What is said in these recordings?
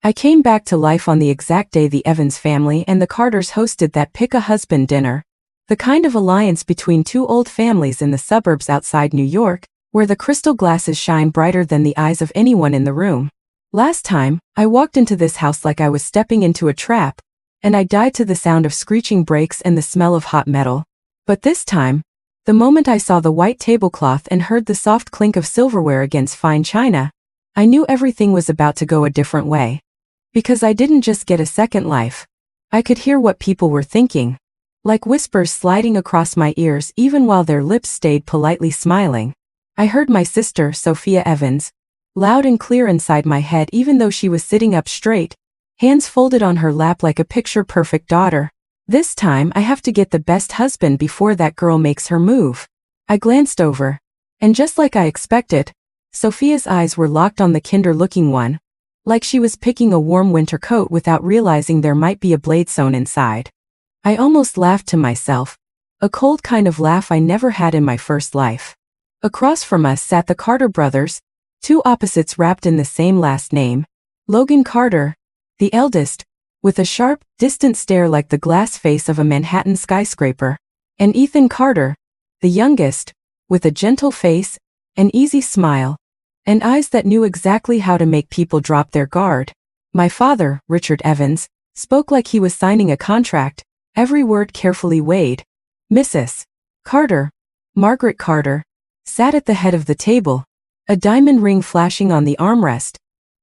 I came back to life on the exact day the Evans family and the Carters hosted that pick-a-husband dinner. The kind of alliance between two old families in the suburbs outside New York, where the crystal glasses shine brighter than the eyes of anyone in the room. Last time, I walked into this house like I was stepping into a trap, and I died to the sound of screeching brakes and the smell of hot metal. But this time, the moment I saw the white tablecloth and heard the soft clink of silverware against fine china, I knew everything was about to go a different way. Because I didn't just get a second life. I could hear what people were thinking, like whispers sliding across my ears even while their lips stayed politely smiling. I heard my sister, Sophia Evans, loud and clear inside my head even though she was sitting up straight, hands folded on her lap like a picture-perfect daughter. This time I have to get the best husband before that girl makes her move. I glanced over, and just like I expected, Sophia's eyes were locked on the kinder-looking one, like she was picking a warm winter coat without realizing there might be a blade sewn inside. I almost laughed to myself, a cold kind of laugh I never had in my first life. Across from us sat the Carter brothers, two opposites wrapped in the same last name. Logan Carter, the eldest, with a sharp, distant stare like the glass face of a Manhattan skyscraper, and Ethan Carter, the youngest, with a gentle face, an easy smile, and eyes that knew exactly how to make people drop their guard. My father, Richard Evans, spoke like he was signing a contract, every word carefully weighed. Mrs. Carter, Margaret Carter, sat at the head of the table, a diamond ring flashing on the armrest,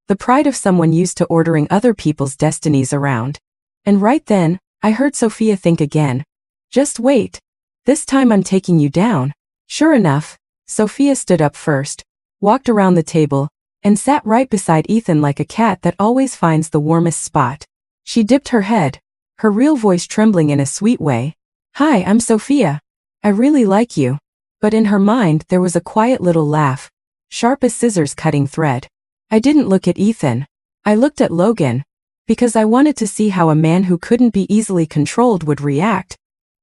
the pride of someone used to ordering other people's destinies around. And right then, I heard Sophia think again. Just wait. This time I'm taking you down. Sure enough, Sophia stood up first, walked around the table, and sat right beside Ethan like a cat that always finds the warmest spot. She dipped her head, her real voice trembling in a sweet way. Hi, I'm Sophia. I really like you. But in her mind there was a quiet little laugh, sharp as scissors cutting thread. I didn't look at Ethan. I looked at Logan, because I wanted to see how a man who couldn't be easily controlled would react.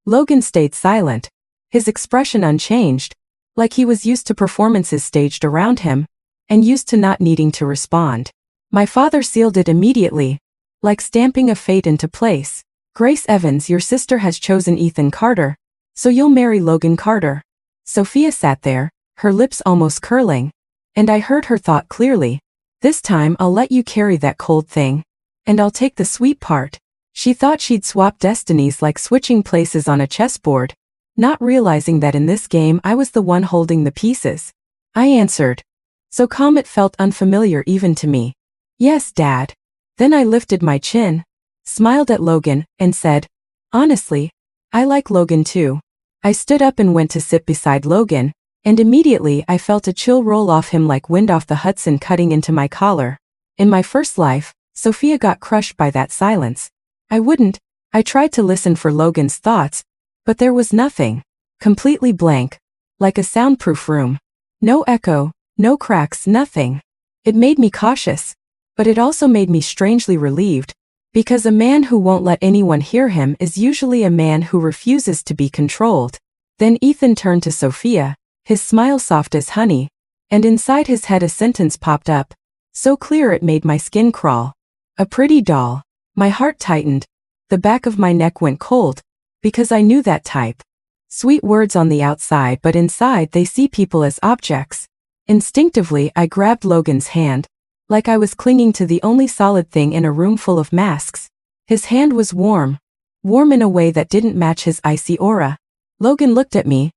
Logan stayed silent, his expression unchanged, like he was used to performances staged around him, and used to not needing to respond. My father sealed it immediately, like stamping a fate into place. Grace Evans, your sister has chosen Ethan Carter, so you'll marry Logan Carter. Sophia sat there, her lips almost curling, and I heard her thought clearly. This time I'll let you carry that cold thing, and I'll take the sweet part. She thought she'd swap destinies like switching places on a chessboard, not realizing that in this game I was the one holding the pieces. I answered, so calm it felt unfamiliar even to me. Yes, Dad. Then I lifted my chin, smiled at Logan, and said, honestly, I like Logan too. I stood up and went to sit beside Logan, and immediately I felt a chill roll off him like wind off the Hudson cutting into my collar. In my first life, Sophia got crushed by that silence. I tried to listen for Logan's thoughts, but there was nothing. Completely blank. Like a soundproof room. No echo, no cracks, nothing. It made me cautious, but it also made me strangely relieved, because a man who won't let anyone hear him is usually a man who refuses to be controlled. Then Ethan turned to Sophia, his smile soft as honey, and inside his head a sentence popped up, so clear it made my skin crawl. A pretty doll. My heart tightened. The back of my neck went cold, because I knew that type. Sweet words on the outside, but inside they see people as objects. Instinctively I grabbed Logan's hand, like I was clinging to the only solid thing in a room full of masks. His hand was warm in a way that didn't match his icy aura. Logan looked at me,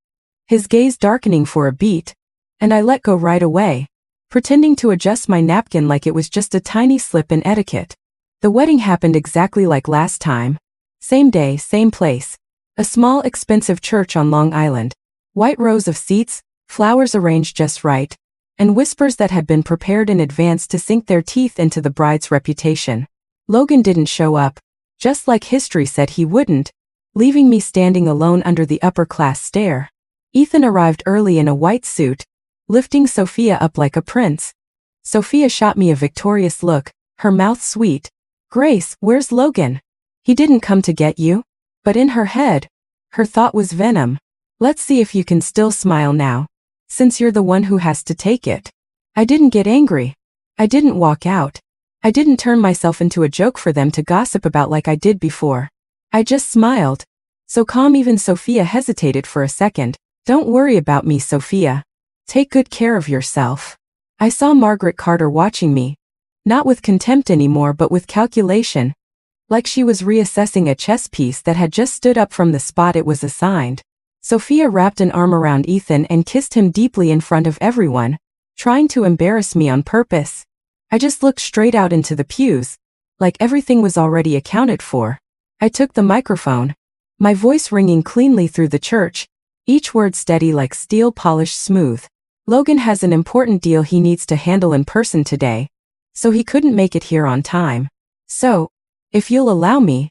his gaze darkening for a beat, and I let go right away, pretending to adjust my napkin like it was just a tiny slip in etiquette. The wedding happened exactly like last time. Same day, same place. A small, expensive church on Long Island. White rows of seats, flowers arranged just right, and whispers that had been prepared in advance to sink their teeth into the bride's reputation. Logan didn't show up, just like history said he wouldn't, leaving me standing alone under the upper-class stare. Ethan arrived early in a white suit, lifting Sophia up like a prince. Sophia shot me a victorious look, her mouth sweet. Grace, where's Logan? He didn't come to get you? But in her head, her thought was venom. Let's see if you can still smile now, since you're the one who has to take it. I didn't get angry. I didn't walk out. I didn't turn myself into a joke for them to gossip about like I did before. I just smiled. So calm even Sophia hesitated for a second. Don't worry about me, Sophia. Take good care of yourself. I saw Margaret Carter watching me. Not with contempt anymore but with calculation. Like she was reassessing a chess piece that had just stood up from the spot it was assigned. Sophia wrapped an arm around Ethan and kissed him deeply in front of everyone, trying to embarrass me on purpose. I just looked straight out into the pews, like everything was already accounted for. I took the microphone, my voice ringing cleanly through the church, each word steady like steel polished smooth. Logan has an important deal he needs to handle in person today, so he couldn't make it here on time. So, if you'll allow me,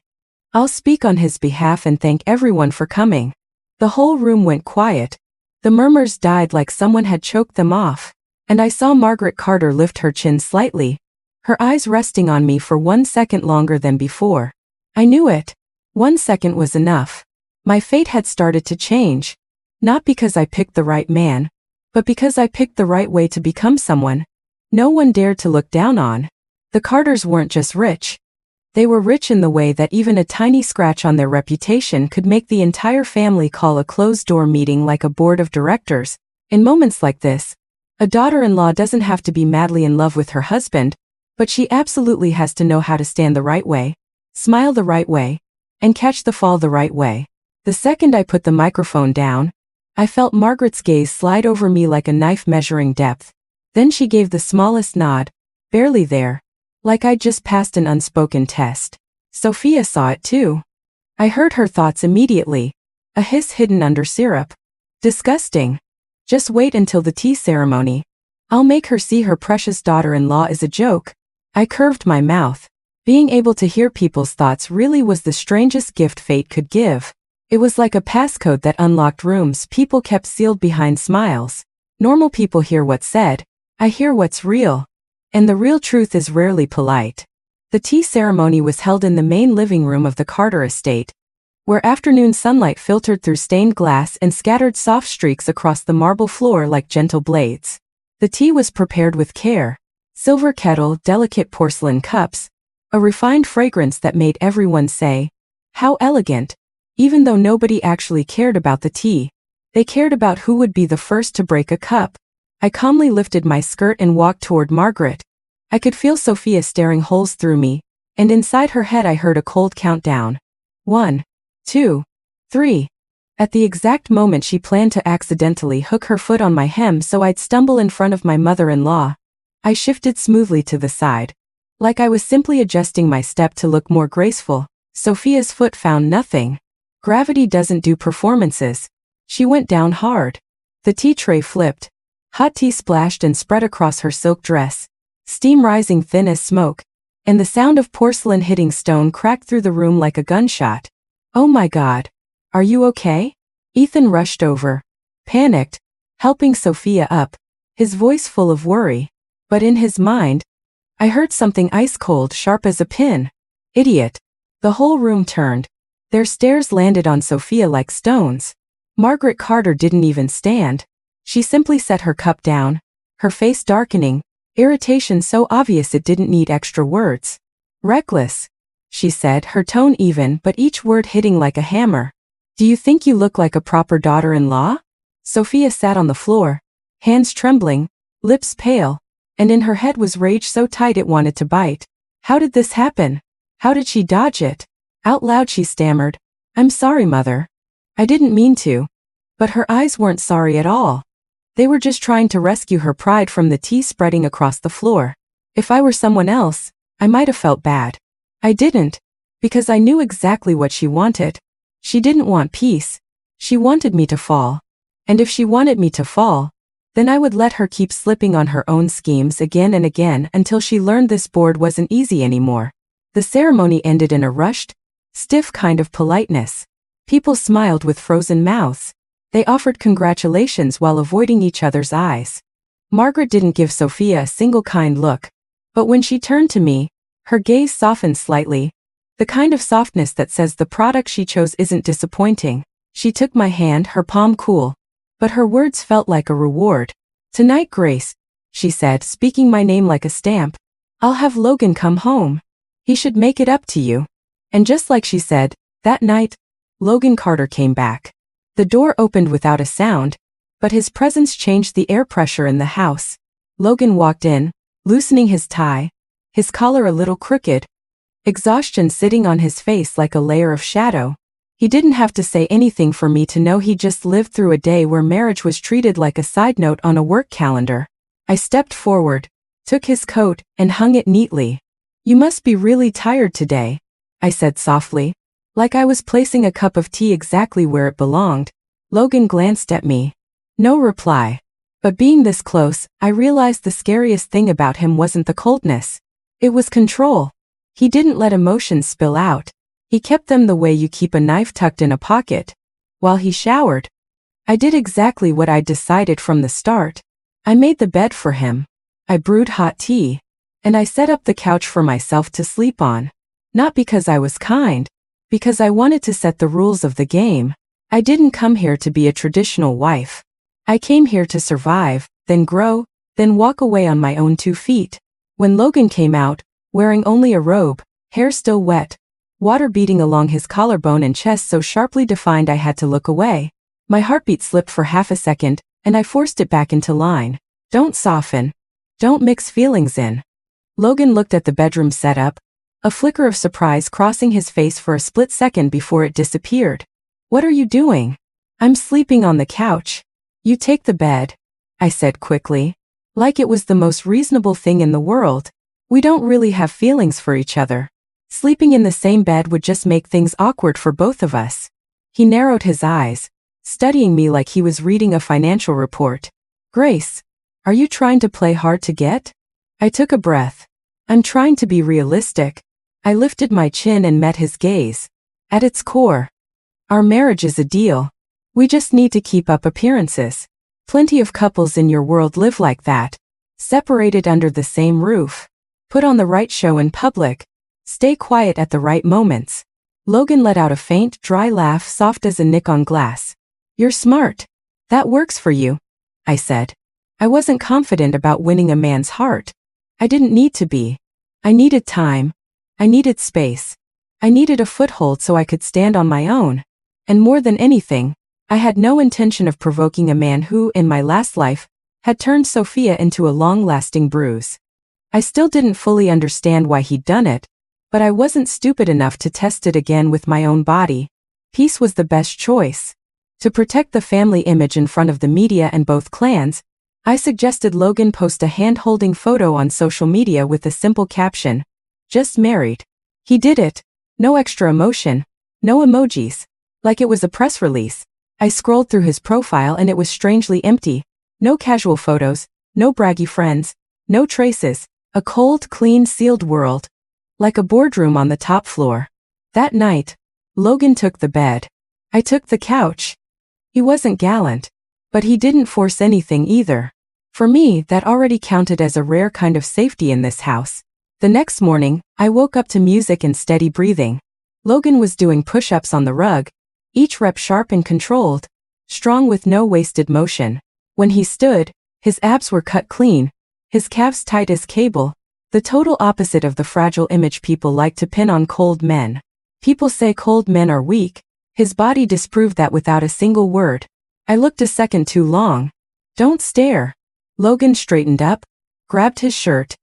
I'll speak on his behalf and thank everyone for coming. The whole room went quiet. The murmurs died like someone had choked them off, and I saw Margaret Carter lift her chin slightly, her eyes resting on me for 1 second longer than before. I knew it. 1 second was enough. My fate had started to change, not because I picked the right man, but because I picked the right way to become someone no one dared to look down on. The Carters weren't just rich. They were rich in the way that even a tiny scratch on their reputation could make the entire family call a closed-door meeting like a board of directors. In moments like this, a daughter-in-law doesn't have to be madly in love with her husband, but she absolutely has to know how to stand the right way, smile the right way, and catch the fall the right way. The second I put the microphone down, I felt Margaret's gaze slide over me like a knife measuring depth. Then she gave the smallest nod, barely there, like I'd just passed an unspoken test. Sophia saw it too. I heard her thoughts immediately. A hiss hidden under syrup. Disgusting. Just wait until the tea ceremony. I'll make her see her precious daughter-in-law is a joke. I curved my mouth. Being able to hear people's thoughts really was the strangest gift fate could give. It was like a passcode that unlocked rooms people kept sealed behind smiles. Normal people hear what's said. I hear what's real. And the real truth is rarely polite. The tea ceremony was held in the main living room of the Carter estate, where afternoon sunlight filtered through stained glass and scattered soft streaks across the marble floor like gentle blades. The tea was prepared with care. Silver kettle, delicate porcelain cups, a refined fragrance that made everyone say, "How elegant." Even though nobody actually cared about the tea, they cared about who would be the first to break a cup. I calmly lifted my skirt and walked toward Margaret. I could feel Sophia staring holes through me, and inside her head I heard a cold countdown. 1, 2, 3. At the exact moment she planned to accidentally hook her foot on my hem so I'd stumble in front of my mother-in-law, I shifted smoothly to the side, like I was simply adjusting my step to look more graceful. Sophia's foot found nothing. Gravity doesn't do performances. She went down hard. The tea tray flipped. Hot tea splashed and spread across her silk dress, steam rising thin as smoke, and the sound of porcelain hitting stone cracked through the room like a gunshot. "Oh my God. Are you okay?" Ethan rushed over, panicked, helping Sophia up, his voice full of worry. But in his mind, I heard something ice cold, sharp as a pin. "Idiot." The whole room turned. Their stares landed on Sophia like stones. Margaret Carter didn't even stand. She simply set her cup down, her face darkening, irritation so obvious it didn't need extra words. "Reckless," she said, her tone even but each word hitting like a hammer. "Do you think you look like a proper daughter-in-law?" Sophia sat on the floor, hands trembling, lips pale, and in her head was rage so tight it wanted to bite. How did this happen? How did she dodge it? Out loud she stammered, "I'm sorry, Mother. I didn't mean to." But her eyes weren't sorry at all. They were just trying to rescue her pride from the tea spreading across the floor. If I were someone else, I might have felt bad. I didn't, because I knew exactly what she wanted. She didn't want peace. She wanted me to fall. And if she wanted me to fall, then I would let her keep slipping on her own schemes again and again until she learned this board wasn't easy anymore. The ceremony ended in a rushed, stiff kind of politeness. People smiled with frozen mouths. They offered congratulations while avoiding each other's eyes. Margaret didn't give Sophia a single kind look, but when she turned to me, her gaze softened slightly, the kind of softness that says the product she chose isn't disappointing. She took my hand, her palm cool, but her words felt like a reward. "Tonight, Grace," she said, speaking my name like a stamp, I'll have Logan come home. He should make it up to you. And just like she said, that night, Logan Carter came back. The door opened without a sound, but his presence changed the air pressure in the house. Logan walked in, loosening his tie, his collar a little crooked, exhaustion sitting on his face like a layer of shadow. He didn't have to say anything for me to know he just lived through a day where marriage was treated like a side note on a work calendar. I stepped forward, took his coat, and hung it neatly. You must be really tired today, I said softly, like I was placing a cup of tea exactly where it belonged. Logan glanced at me. No reply. But being this close, I realized the scariest thing about him wasn't the coldness. It was control. He didn't let emotions spill out. He kept them the way you keep a knife tucked in a pocket. While he showered, I did exactly what I'd decided from the start. I made the bed for him. I brewed hot tea. And I set up the couch for myself to sleep on. Not because I was kind, because I wanted to set the rules of the game. I didn't come here to be a traditional wife. I came here to survive, then grow, then walk away on my own 2 feet. When Logan came out, wearing only a robe, hair still wet, water beating along his collarbone and chest so sharply defined I had to look away, my heartbeat slipped for half a second, and I forced it back into line. Don't soften. Don't mix feelings in. Logan looked at the bedroom setup, a flicker of surprise crossing his face for a split second before it disappeared. What are you doing? I'm sleeping on the couch. You take the bed, I said quickly, like it was the most reasonable thing in the world. We don't really have feelings for each other. Sleeping in the same bed would just make things awkward for both of us. He narrowed his eyes, studying me like he was reading a financial report. Grace, are you trying to play hard to get? I took a breath. I'm trying to be realistic. I lifted my chin and met his gaze. At its core, our marriage is a deal. We just need to keep up appearances. Plenty of couples in your world live like that. Separated under the same roof. Put on the right show in public. Stay quiet at the right moments. Logan let out a faint, dry laugh soft as a nick on glass. You're smart. That works for you, I said. I wasn't confident about winning a man's heart. I didn't need to be. I needed time. I needed space. I needed a foothold so I could stand on my own. And more than anything, I had no intention of provoking a man who, in my last life, had turned Sophia into a long-lasting bruise. I still didn't fully understand why he'd done it, but I wasn't stupid enough to test it again with my own body. Peace was the best choice. To protect the family image in front of the media and both clans, I suggested Logan post a hand-holding photo on social media with a simple caption, "Just married." He did it. No extra emotion. No emojis. Like it was a press release. I scrolled through his profile and it was strangely empty. No casual photos, no braggy friends, no traces. A cold, clean, sealed world. Like a boardroom on the top floor. That night, Logan took the bed. I took the couch. He wasn't gallant, but he didn't force anything either. For me, that already counted as a rare kind of safety in this house. The next morning, I woke up to music and steady breathing. Logan was doing push-ups on the rug, each rep sharp and controlled, strong with no wasted motion. When he stood, his abs were cut clean, his calves tight as cable, the total opposite of the fragile image people like to pin on cold men. People say cold men are weak. His body disproved that without a single word. I looked a second too long. Don't stare. Logan straightened up, grabbed his shirt,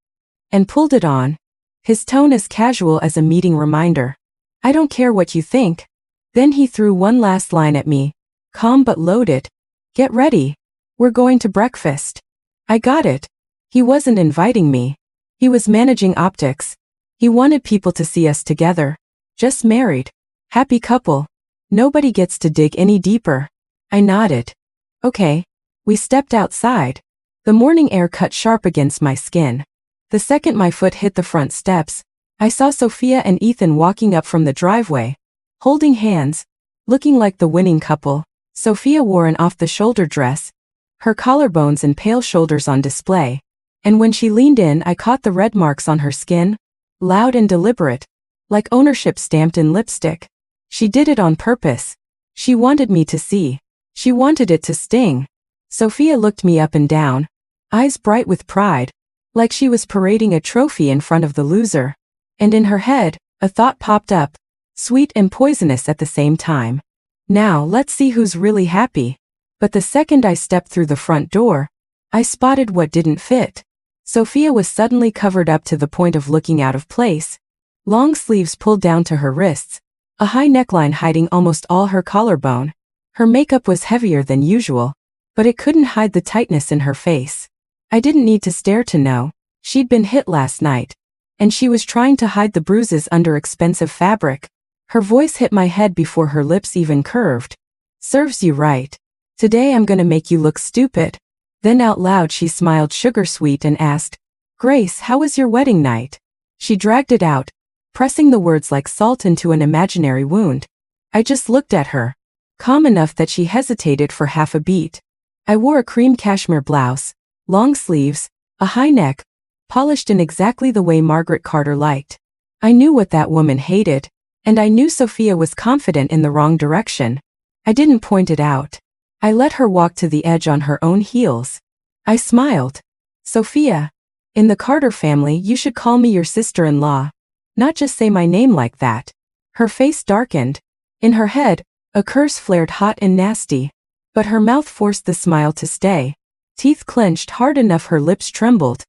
and pulled it on, his tone as casual as a meeting reminder. I don't care what you think. Then he threw one last line at me, calm but loaded. Get ready. We're going to breakfast. I got it. He wasn't inviting me. He was managing optics. He wanted people to see us together. Just married. Happy couple. Nobody gets to dig any deeper. I nodded. Okay. We stepped outside. The morning air cut sharp against my skin. The second my foot hit the front steps, I saw Sophia and Ethan walking up from the driveway, holding hands, looking like the winning couple. Sophia wore an off-the-shoulder dress, her collarbones and pale shoulders on display. And when she leaned in, I caught the red marks on her skin, loud and deliberate, like ownership stamped in lipstick. She did it on purpose. She wanted me to see. She wanted it to sting. Sophia looked me up and down, eyes bright with pride, like she was parading a trophy in front of the loser. And in her head, a thought popped up, sweet and poisonous at the same time. Now let's see who's really happy. But the second I stepped through the front door, I spotted what didn't fit. Sophia was suddenly covered up to the point of looking out of place. Long sleeves pulled down to her wrists, a high neckline hiding almost all her collarbone. Her makeup was heavier than usual, but it couldn't hide the tightness in her face. I didn't need to stare to know. She'd been hit last night, and she was trying to hide the bruises under expensive fabric. Her voice hit my head before her lips even curved. Serves you right. Today I'm gonna make you look stupid. Then out loud she smiled sugar-sweet and asked, Grace, how was your wedding night? She dragged it out, pressing the words like salt into an imaginary wound. I just looked at her, calm enough that she hesitated for half a beat. I wore a cream cashmere blouse, long sleeves, a high neck, polished in exactly the way Margaret Carter liked. I knew what that woman hated, and I knew Sophia was confident in the wrong direction. I didn't point it out. I let her walk to the edge on her own heels. I smiled. Sophia, in the Carter family you should call me your sister-in-law, not just say my name like that. Her face darkened. In her head, a curse flared hot and nasty, but her mouth forced the smile to stay. Teeth clenched hard enough her lips trembled.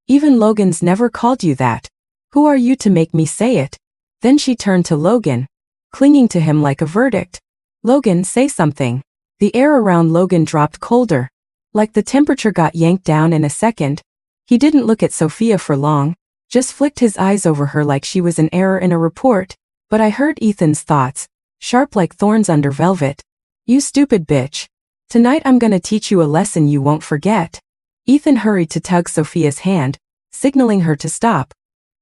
Even Logan's never called you that. Who are you to make me say it? Then she turned to Logan, clinging to him like a verdict. Logan, say something. The air around Logan dropped colder, like the temperature got yanked down in a second. He didn't look at Sophia for long, just flicked his eyes over her like she was an error in a report. But I heard Ethan's thoughts, sharp like thorns under velvet. You stupid bitch. Tonight I'm gonna teach you a lesson you won't forget. Ethan hurried to tug Sophia's hand, signaling her to stop.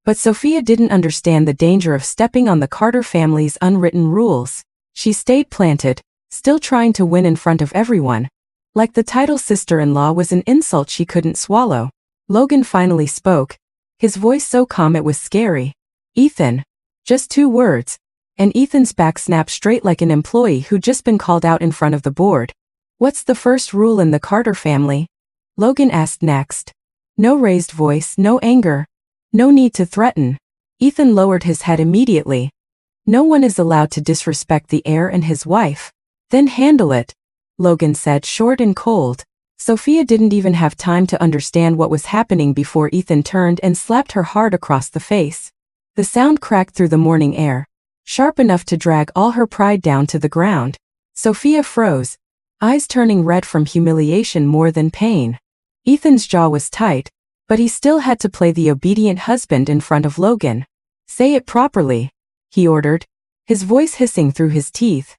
But Sophia didn't understand the danger of stepping on the Carter family's unwritten rules. She stayed planted, still trying to win in front of everyone. Like the title sister-in-law was an insult she couldn't swallow. Logan finally spoke, his voice so calm it was scary. Ethan. Just 2 words. And Ethan's back snapped straight like an employee who'd just been called out in front of the board. What's the first rule in the Carter family? Logan asked next. No raised voice, no anger. No need to threaten. Ethan lowered his head immediately. No one is allowed to disrespect the heir and his wife. Then handle it, Logan said, short and cold. Sophia didn't even have time to understand what was happening before Ethan turned and slapped her hard across the face. The sound cracked through the morning air, sharp enough to drag all her pride down to the ground. Sophia froze, eyes turning red from humiliation more than pain. Ethan's jaw was tight, but he still had to play the obedient husband in front of Logan. Say it properly, he ordered, his voice hissing through his teeth.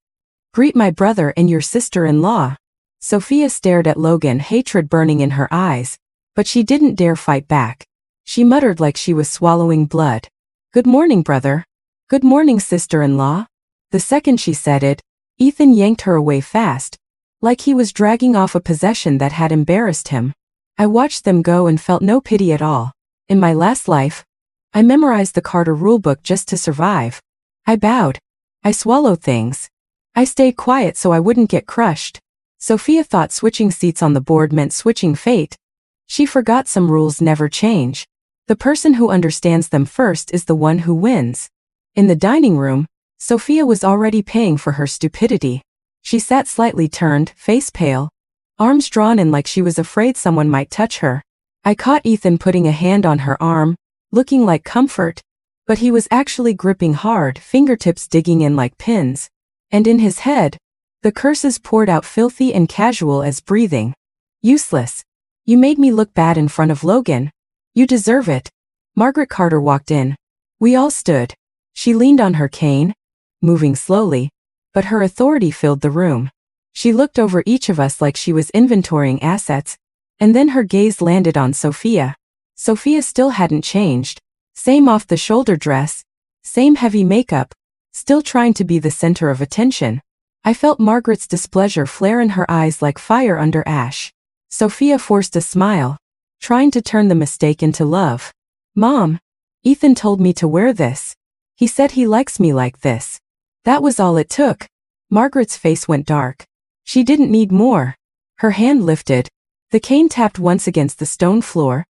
Greet my brother and your sister-in-law. Sophia stared at Logan, hatred burning in her eyes, but she didn't dare fight back. She muttered like she was swallowing blood. Good morning, brother. Good morning, sister-in-law. The second she said it, Ethan yanked her away fast, like he was dragging off a possession that had embarrassed him. I watched them go and felt no pity at all. In my last life, I memorized the Carter rulebook just to survive. I bowed. I swallowed things. I stayed quiet so I wouldn't get crushed. Sophia thought switching seats on the board meant switching fate. She forgot some rules never change. The person who understands them first is the one who wins. In the dining room, Sophia was already paying for her stupidity. She sat slightly turned, face pale, arms drawn in like she was afraid someone might touch her. I caught Ethan putting a hand on her arm, looking like comfort, but he was actually gripping hard, fingertips digging in like pins. And in his head, the curses poured out filthy and casual as breathing. Useless. You made me look bad in front of Logan. You deserve it. Margaret Carter walked in. We all stood. She leaned on her cane, moving slowly, but her authority filled the room. She looked over each of us like she was inventorying assets, and then her gaze landed on Sophia. Sophia still hadn't changed. Same off-the-shoulder dress, same heavy makeup, still trying to be the center of attention. I felt Margaret's displeasure flare in her eyes like fire under ash. Sophia forced a smile, trying to turn the mistake into love. Mom, Ethan told me to wear this. He said he likes me like this. That was all it took. Margaret's face went dark. She didn't need more. Her hand lifted. The cane tapped once against the stone floor.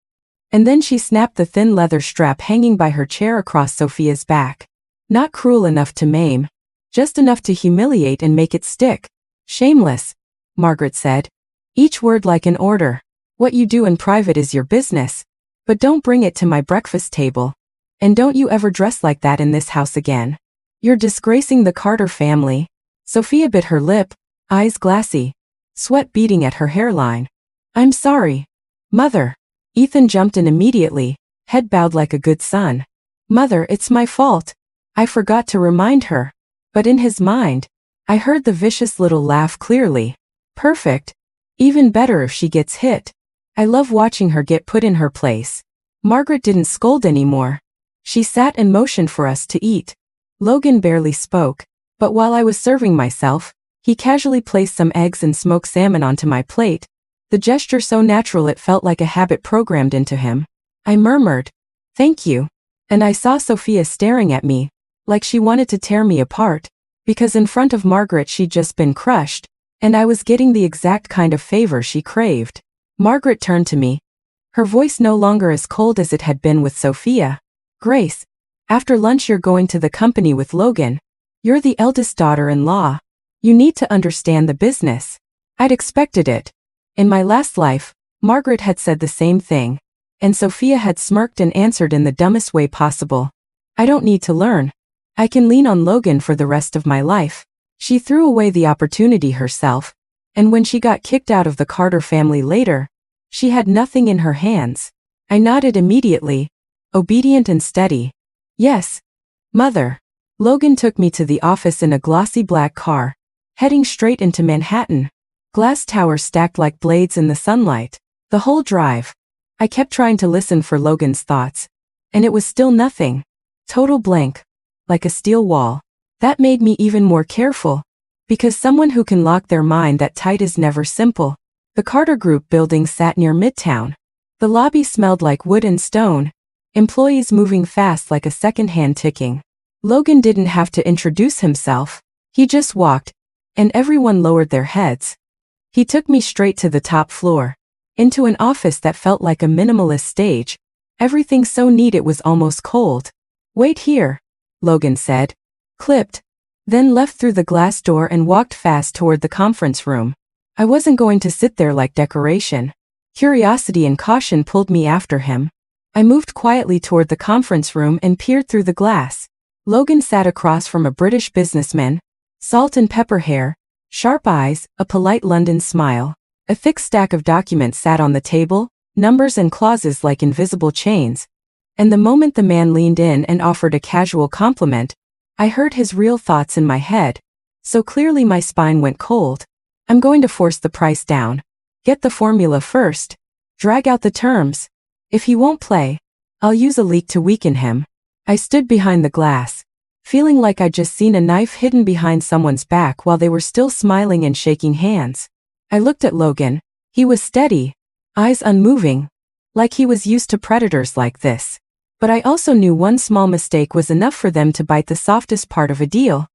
And then she snapped the thin leather strap hanging by her chair across Sophia's back. Not cruel enough to maim. Just enough to humiliate and make it stick. Shameless, Margaret said. Each word like an order. What you do in private is your business. But don't bring it to my breakfast table. And don't you ever dress like that in this house again. You're disgracing the Carter family. Sophia bit her lip, eyes glassy, sweat beading at her hairline. I'm sorry, Mother. Ethan jumped in immediately, head bowed like a good son. Mother, it's my fault. I forgot to remind her. But in his mind, I heard the vicious little laugh clearly. Perfect. Even better if she gets hit. I love watching her get put in her place. Margaret didn't scold anymore. She sat and motioned for us to eat. Logan barely spoke, but while I was serving myself, he casually placed some eggs and smoked salmon onto my plate, the gesture so natural it felt like a habit programmed into him. I murmured, "Thank you," and I saw Sophia staring at me, like she wanted to tear me apart, because in front of Margaret she'd just been crushed, and I was getting the exact kind of favor she craved. Margaret turned to me, her voice no longer as cold as it had been with Sophia. "Grace, after lunch you're going to the company with Logan. You're the eldest daughter-in-law. You need to understand the business." I'd expected it. In my last life, Margaret had said the same thing, and Sophia had smirked and answered in the dumbest way possible. "I don't need to learn. I can lean on Logan for the rest of my life." She threw away the opportunity herself, and when she got kicked out of the Carter family later, she had nothing in her hands. I nodded immediately, obedient and steady. "Yes, Mother." Logan took me to the office in a glossy black car, heading straight into Manhattan. Glass towers stacked like blades in the sunlight. The whole drive, I kept trying to listen for Logan's thoughts, and it was still nothing. Total blank, like a steel wall. That made me even more careful, because someone who can lock their mind that tight is never simple. The Carter Group building sat near Midtown. The lobby smelled like wood and stone, employees moving fast like a second-hand ticking. Logan didn't have to introduce himself. He just walked, and everyone lowered their heads. He took me straight to the top floor, into an office that felt like a minimalist stage, everything so neat it was almost cold. "Wait here," Logan said, clipped, then left through the glass door and walked fast toward the conference room. I wasn't going to sit there like decoration. Curiosity and caution pulled me after him. I moved quietly toward the conference room and peered through the glass. Logan sat across from a British businessman, salt and pepper hair, sharp eyes, a polite London smile. A thick stack of documents sat on the table, numbers and clauses like invisible chains. And the moment the man leaned in and offered a casual compliment, I heard his real thoughts in my head. So clearly my spine went cold. I'm going to force the price down. Get the formula first. Drag out the terms. If he won't play, I'll use a leak to weaken him. I stood behind the glass, feeling like I'd just seen a knife hidden behind someone's back while they were still smiling and shaking hands. I looked at Logan. He was steady, eyes unmoving, like he was used to predators like this. But I also knew one small mistake was enough for them to bite the softest part of a deal.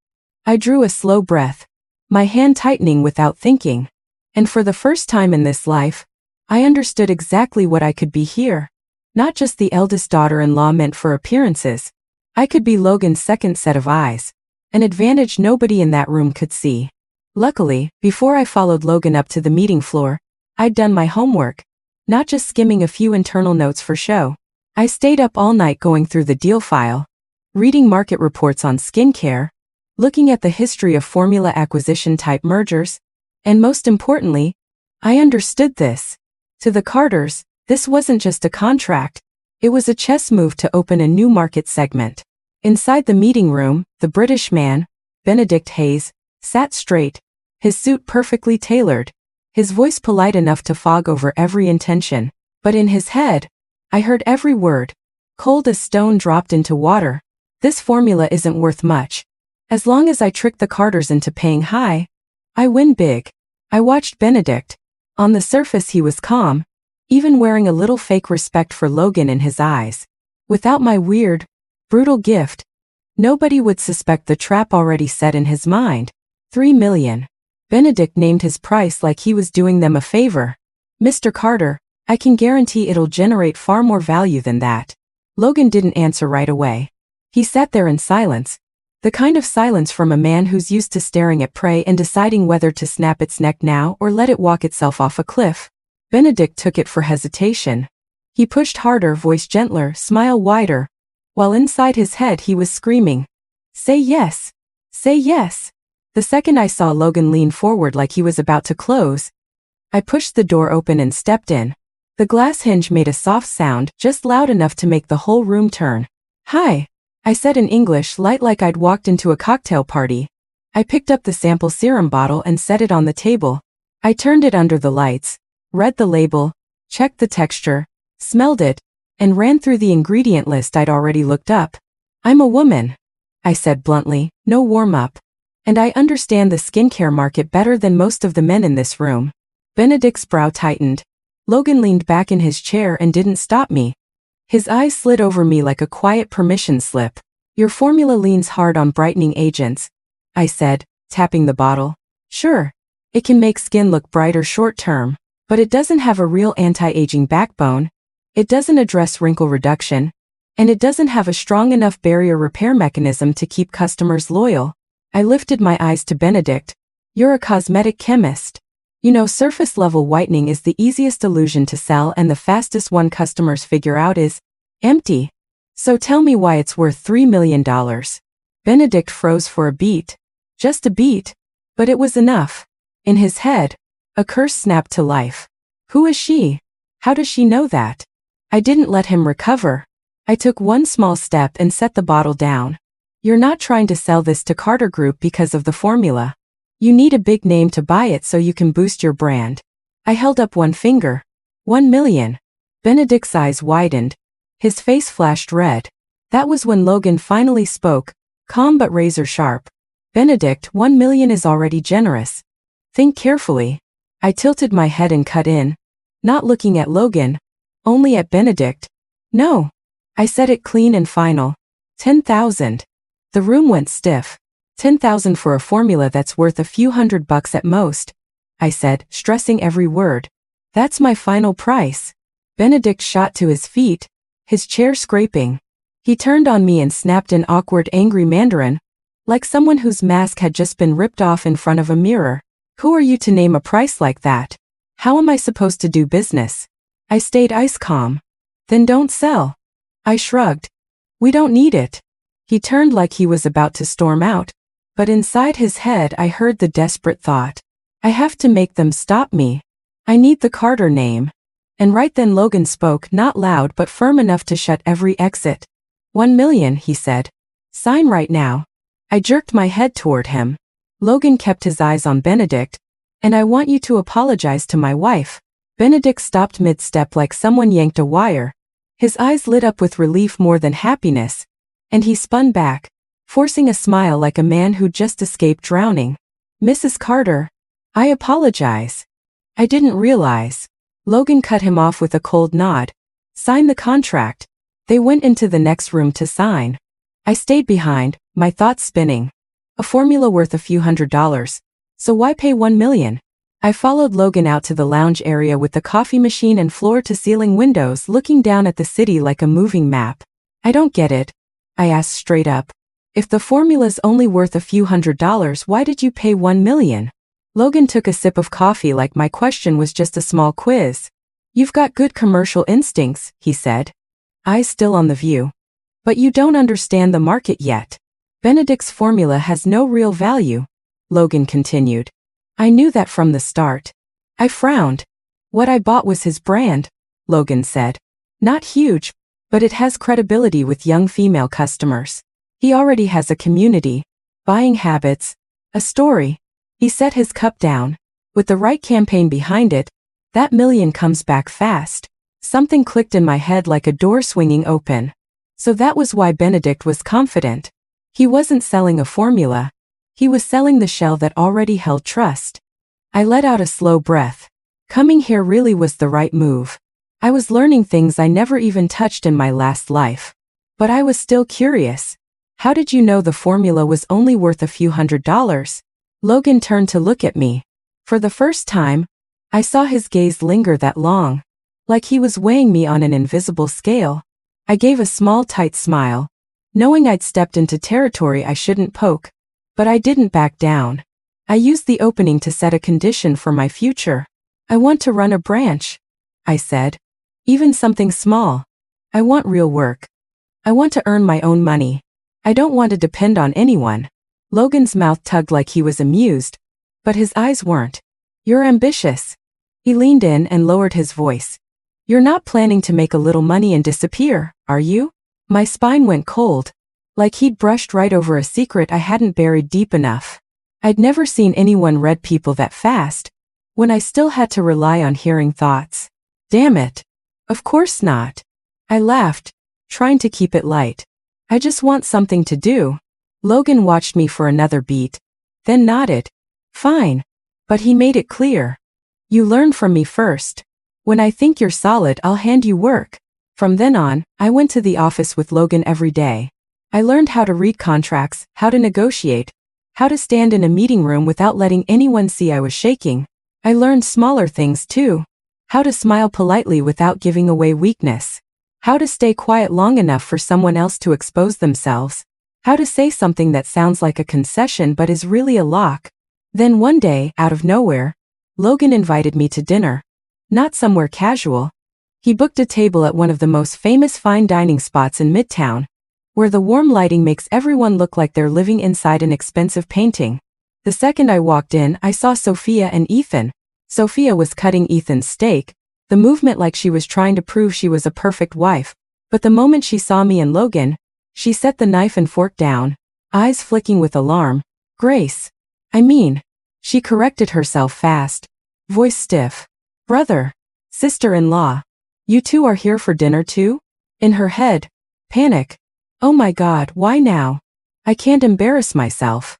I drew a slow breath, my hand tightening without thinking. And for the first time in this life, I understood exactly what I could be here. Not just the eldest daughter-in-law meant for appearances. I could be Logan's second set of eyes, an advantage nobody in that room could see. Luckily, before I followed Logan up to the meeting floor, I'd done my homework, not just skimming a few internal notes for show. I stayed up all night going through the deal file, reading market reports on skincare, looking at the history of formula acquisition-type mergers, and most importantly, I understood this. To the Carters, this wasn't just a contract, it was a chess move to open a new market segment. Inside the meeting room, the British man, Benedict Hayes, sat straight, his suit perfectly tailored, his voice polite enough to fog over every intention, but in his head, I heard every word, cold as stone dropped into water. This formula isn't worth much. As long as I trick the Carters into paying high, I win big. I watched Benedict. On the surface he was calm, even wearing a little fake respect for Logan in his eyes. Without my weird, brutal gift, nobody would suspect the trap already set in his mind. 3 million. Benedict named his price like he was doing them a favor. "Mr. Carter, I can guarantee it'll generate far more value than that. Logan didn't answer right away. He sat there in silence. The kind of silence from a man who's used to staring at prey and deciding whether to snap its neck now or let it walk itself off a cliff. Benedict took it for hesitation. He pushed harder, voice gentler, smile wider, while inside his head he was screaming, "Say yes! Say yes!" The second I saw Logan lean forward like he was about to close, I pushed the door open and stepped in. The glass hinge made a soft sound, just loud enough to make the whole room turn. "Hi," I said in English, light like I'd walked into a cocktail party. I picked up the sample serum bottle and set it on the table. I turned it under the lights, read the label, checked the texture, smelled it, and ran through the ingredient list I'd already looked up. "I'm a woman," I said bluntly, no warm-up. "And I understand the skincare market better than most of the men in this room." Benedict's brow tightened. Logan leaned back in his chair and didn't stop me. His eyes slid over me like a quiet permission slip. "Your formula leans hard on brightening agents," I said, tapping the bottle. "Sure, it can make skin look brighter short-term, but it doesn't have a real anti-aging backbone. It doesn't address wrinkle reduction, and it doesn't have a strong enough barrier repair mechanism to keep customers loyal." I lifted my eyes to Benedict. "You're a cosmetic chemist. You know, surface-level whitening is the easiest illusion to sell and the fastest one customers figure out is empty. So tell me why it's worth $3 million. Benedict froze for a beat. Just a beat. But it was enough. In his head, a curse snapped to life. Who is she? How does she know that? I didn't let him recover. I took one small step and set the bottle down. "You're not trying to sell this to Carter Group because of the formula. You need a big name to buy it so you can boost your brand." I held up one finger. $1 million. Benedict's eyes widened. His face flashed red. That was when Logan finally spoke, calm but razor sharp. "Benedict, $1 million is already generous. Think carefully." I tilted my head and cut in, not looking at Logan, only at Benedict. "No." I said it clean and final. 10,000. The room went stiff. 10,000 for a formula that's worth a few $100 at most, I said, stressing every word. "That's my final price." Benedict shot to his feet, his chair scraping. He turned on me and snapped in awkward, angry Mandarin, like someone whose mask had just been ripped off in front of a mirror. "Who are you to name a price like that? How am I supposed to do business?" I stayed ice calm. "Then don't sell." I shrugged. "We don't need it." He turned like he was about to storm out, but inside his head I heard the desperate thought, "I have to make them stop me. I need the Carter name." And right then Logan spoke, not loud but firm enough to shut every exit. $1 million, he said. "Sign right now." I jerked my head toward him. Logan kept his eyes on Benedict. "And I want you to apologize to my wife." Benedict stopped mid-step like someone yanked a wire. His eyes lit up with relief more than happiness, and he spun back, forcing a smile like a man who'd just escaped drowning. "Mrs. Carter, I apologize. I didn't realize." Logan cut him off with a cold nod. "Sign the contract." They went into the next room to sign. I stayed behind, my thoughts spinning. A formula worth a few $100. So why pay $1 million? I followed Logan out to the lounge area with the coffee machine and floor-to-ceiling windows looking down at the city like a moving map. "I don't get it," I asked straight up. "If the formula's only worth a few $100, why did you pay $1 million? Logan took a sip of coffee like my question was just a small quiz. "You've got good commercial instincts," he said, eyes still on the view. "But you don't understand the market yet. Benedict's formula has no real value," Logan continued. "I knew that from the start." I frowned. "What I bought was his brand," Logan said. "Not huge, but it has credibility with young female customers. He already has a community, buying habits, a story." He set his cup down. "With the right campaign behind it, that $1 million comes back fast." Something clicked in my head like a door swinging open. So that was why Benedict was confident. He wasn't selling a formula. He was selling the shell that already held trust. I let out a slow breath. Coming here really was the right move. I was learning things I never even touched in my last life. But I was still curious. "How did you know the formula was only worth a few $100? Logan turned to look at me. For the first time, I saw his gaze linger that long. like he was weighing me on an invisible scale. I gave a small tight smile, knowing I'd stepped into territory I shouldn't poke. But I didn't back down. I used the opening to set a condition for my future. I want to run a branch, I said. Even something small. I want real work. I want to earn my own money. I don't want to depend on anyone. Logan's mouth tugged like he was amused, but his eyes weren't. You're ambitious. He leaned in and lowered his voice. You're not planning to make a little money and disappear, are you? My spine went cold, like he'd brushed right over a secret I hadn't buried deep enough. I'd never seen anyone read people that fast, when I still had to rely on hearing thoughts. Damn it. Of course not. I laughed, trying to keep it light. I just want something to do. Logan watched me for another beat, then nodded. Fine. But he made it clear. You learn from me first. When I think you're solid, I'll hand you work. From then on, I went to the office with Logan every day. I learned how to read contracts, how to negotiate, how to stand in a meeting room without letting anyone see I was shaking. I learned smaller things too. How to smile politely without giving away weakness. How to stay quiet long enough for someone else to expose themselves. How to say something that sounds like a concession but is really a lock. Then one day, out of nowhere, Logan invited me to dinner. Not somewhere casual. He booked a table at one of the most famous fine dining spots in Midtown, where the warm lighting makes everyone look like they're living inside an expensive painting. The second I walked in, I saw Sophia and Ethan. Sophia was cutting Ethan's steak, the movement like she was trying to prove she was a perfect wife. But the moment she saw me and Logan, she set the knife and fork down, eyes flicking with alarm. Grace. She corrected herself fast, voice stiff. Brother. Sister-in-law. You two are here for dinner too? In her head. Panic. Oh my God, why now? I can't embarrass myself.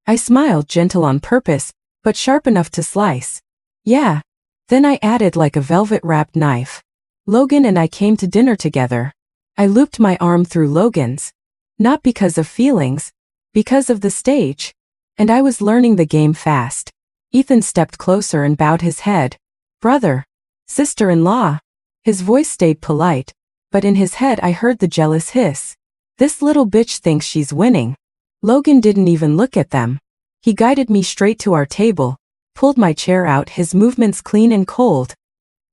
I smiled, gentle on purpose, but sharp enough to slice. Yeah. Then I added like a velvet-wrapped knife. Logan and I came to dinner together. I looped my arm through Logan's. Not because of feelings, because of the stage. And I was learning the game fast. Ethan stepped closer and bowed his head. Brother. Sister-in-law. His voice stayed polite, but in his head I heard the jealous hiss. This little bitch thinks she's winning. Logan didn't even look at them. He guided me straight to our table, pulled my chair out, his movements clean and cold.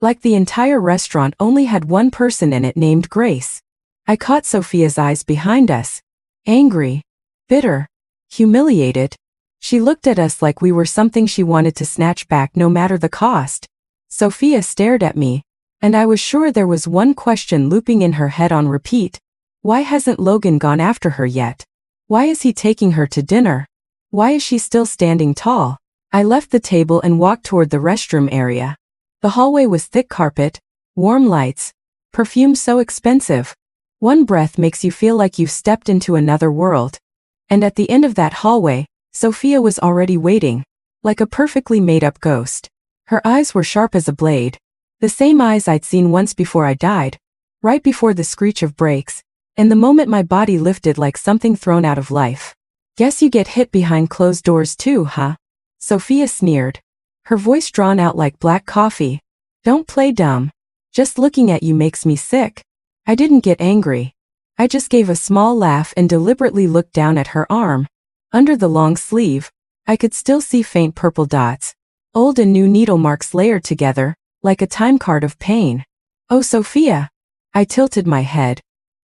Like the entire restaurant only had one person in it named Grace. I caught Sophia's eyes behind us. Angry. Bitter. Humiliated. She looked at us like we were something she wanted to snatch back no matter the cost. Sophia stared at me, and I was sure there was one question looping in her head on repeat. Why hasn't Logan gone after her yet? Why is he taking her to dinner? Why is she still standing tall? I left the table and walked toward the restroom area. The hallway was thick carpet, warm lights, perfume so expensive. One breath makes you feel like you've stepped into another world. And at the end of that hallway, Sophia was already waiting, like a perfectly made-up ghost. Her eyes were sharp as a blade, the same eyes I'd seen once before I died, right before the screech of brakes, and the moment my body lifted like something thrown out of life. Guess you get hit behind closed doors too, huh? Sophia sneered, her voice drawn out like black coffee. Don't play dumb. Just looking at you makes me sick. I didn't get angry. I just gave a small laugh and deliberately looked down at her arm. Under the long sleeve, I could still see faint purple dots, old and new needle marks layered together, like a time card of pain. Oh, Sophia. I tilted my head,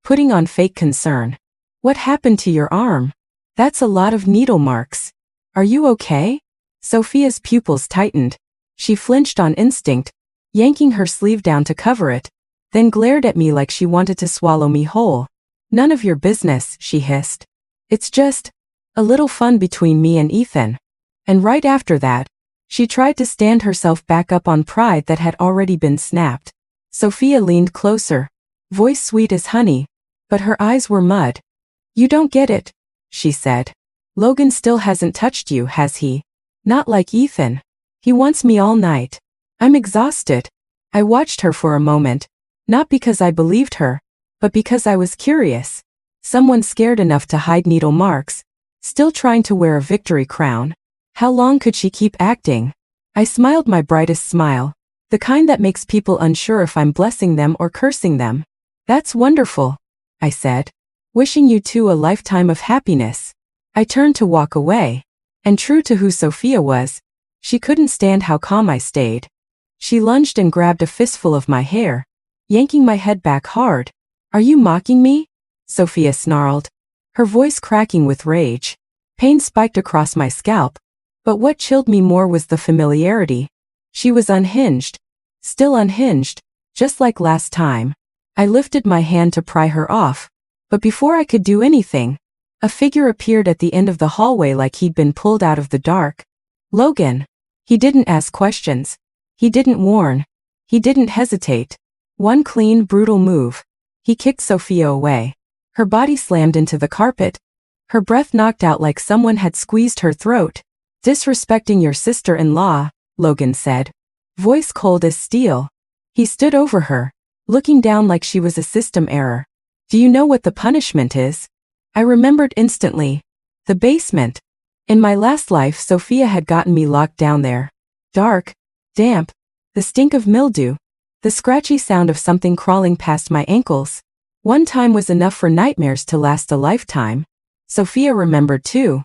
putting on fake concern. What happened to your arm? That's a lot of needle marks. Are you okay? Sophia's pupils tightened. She flinched on instinct, yanking her sleeve down to cover it, then glared at me like she wanted to swallow me whole. None of your business, she hissed. It's just a little fun between me and Ethan. And right after that, she tried to stand herself back up on pride that had already been snapped. Sophia leaned closer, voice sweet as honey, but her eyes were mud. You don't get it, she said. Logan still hasn't touched you, has he? Not like Ethan. He wants me all night. I'm exhausted. I watched her for a moment, not because I believed her, but because I was curious. Someone scared enough to hide needle marks, still trying to wear a victory crown. How long could she keep acting? I smiled my brightest smile. The kind that makes people unsure if I'm blessing them or cursing them. That's wonderful, I said. Wishing you two a lifetime of happiness. I turned to walk away. And true to who Sophia was, she couldn't stand how calm I stayed. She lunged and grabbed a fistful of my hair, yanking my head back hard. Are you mocking me? Sophia snarled, her voice cracking with rage. Pain spiked across my scalp. But what chilled me more was the familiarity. She was unhinged. Still unhinged, just like last time. I lifted my hand to pry her off. But before I could do anything, a figure appeared at the end of the hallway like he'd been pulled out of the dark. Logan. He didn't ask questions. He didn't warn. He didn't hesitate. One clean, brutal move. He kicked Sophia away. Her body slammed into the carpet. Her breath knocked out like someone had squeezed her throat. Disrespecting your sister-in-law, Logan said. Voice cold as steel. He stood over her, looking down like she was a system error. Do you know what the punishment is? I remembered instantly. The basement. In my last life, Sophia had gotten me locked down there. Dark, damp, the stink of mildew, the scratchy sound of something crawling past my ankles. One time was enough for nightmares to last a lifetime. Sophia remembered too.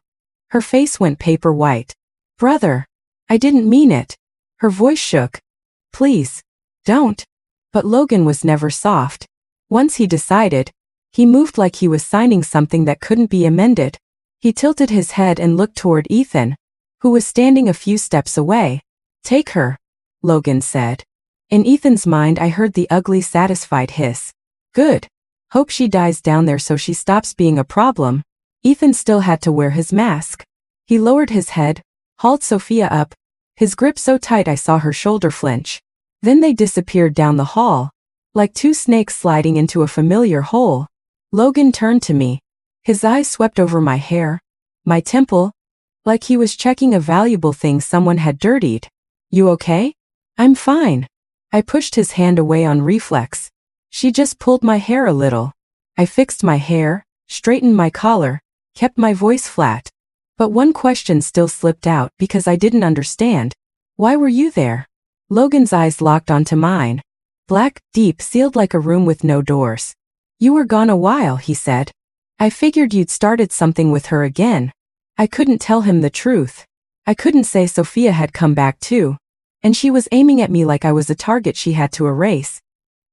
Her face went paper white. Brother. I didn't mean it. Her voice shook. Please. Don't. But Logan was never soft. Once he decided, he moved like he was signing something that couldn't be amended. He tilted his head and looked toward Ethan, who was standing a few steps away. Take her, Logan said. In Ethan's mind I heard the ugly satisfied hiss. Good. Hope she dies down there so she stops being a problem. Ethan still had to wear his mask. He lowered his head, hauled Sophia up, his grip so tight I saw her shoulder flinch. Then they disappeared down the hall, like two snakes sliding into a familiar hole. Logan turned to me. His eyes swept over my hair, my temple, like he was checking a valuable thing someone had dirtied. You okay? I'm fine. I pushed his hand away on reflex. She just pulled my hair a little. I fixed my hair, straightened my collar, kept my voice flat. But one question still slipped out because I didn't understand. Why were you there? Logan's eyes locked onto mine. Black, deep, sealed like a room with no doors. You were gone a while, he said. I figured you'd started something with her again. I couldn't tell him the truth. I couldn't say Sophia had come back too. And she was aiming at me like I was a target she had to erase.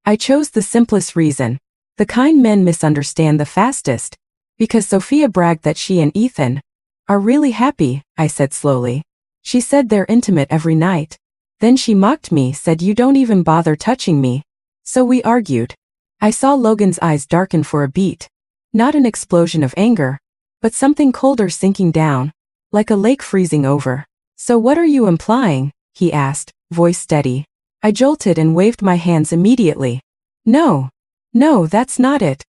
I chose the simplest reason. The kind men misunderstand the fastest. Because Sophia bragged that she and Ethan are really happy, I said slowly. She said they're intimate every night. Then she mocked me, said you don't even bother touching me. So we argued. I saw Logan's eyes darken for a beat. Not an explosion of anger, but something colder sinking down, like a lake freezing over. So what are you implying? He asked, voice steady. I jolted and waved my hands immediately. No, that's not it.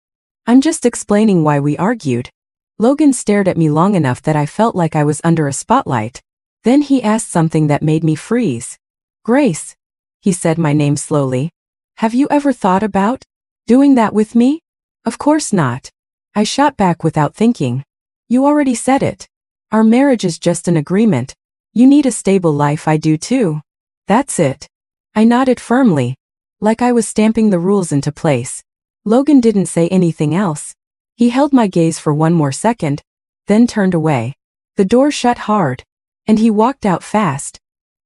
I'm just explaining why we argued. Logan stared at me long enough that I felt like I was under a spotlight. Then he asked something that made me freeze. Grace, he said my name slowly. Have you ever thought about doing that with me? Of course not. I shot back without thinking. You already said it. Our marriage is just an agreement. You need a stable life, I do too. That's it. I nodded firmly, like I was stamping the rules into place. Logan didn't say anything else. He held my gaze for one more second, then turned away. The door shut hard, and he walked out fast.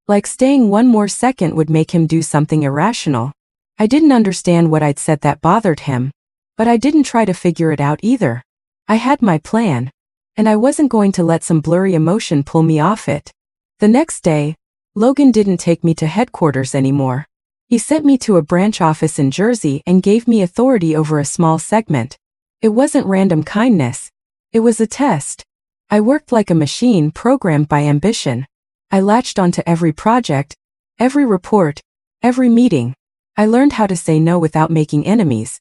Like staying one more second would make him do something irrational. I didn't understand what I'd said that bothered him, but I didn't try to figure it out either. I had my plan, and I wasn't going to let some blurry emotion pull me off it. The next day, Logan didn't take me to headquarters anymore. He sent me to a branch office in Jersey and gave me authority over a small segment. It wasn't random kindness. It was a test. I worked like a machine programmed by ambition. I latched onto every project, every report, every meeting. I learned how to say no without making enemies.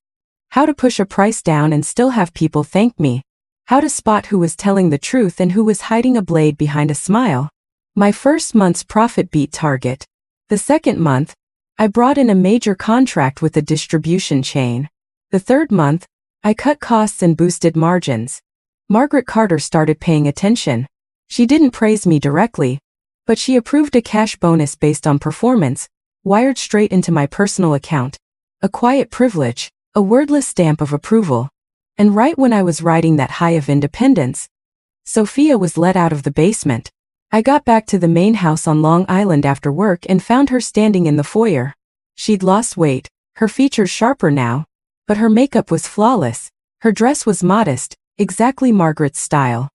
How to push a price down and still have people thank me. How to spot who was telling the truth and who was hiding a blade behind a smile. My first month's profit beat target. The second month, I brought in a major contract with a distribution chain. The third month, I cut costs and boosted margins. Margaret Carter started paying attention. She didn't praise me directly, but she approved a cash bonus based on performance, wired straight into my personal account. A quiet privilege, a wordless stamp of approval. And right when I was riding that high of independence, Sophia was let out of the basement. I got back to the main house on Long Island after work and found her standing in the foyer. She'd lost weight, her features sharper now, but her makeup was flawless. Her dress was modest, exactly Margaret's style.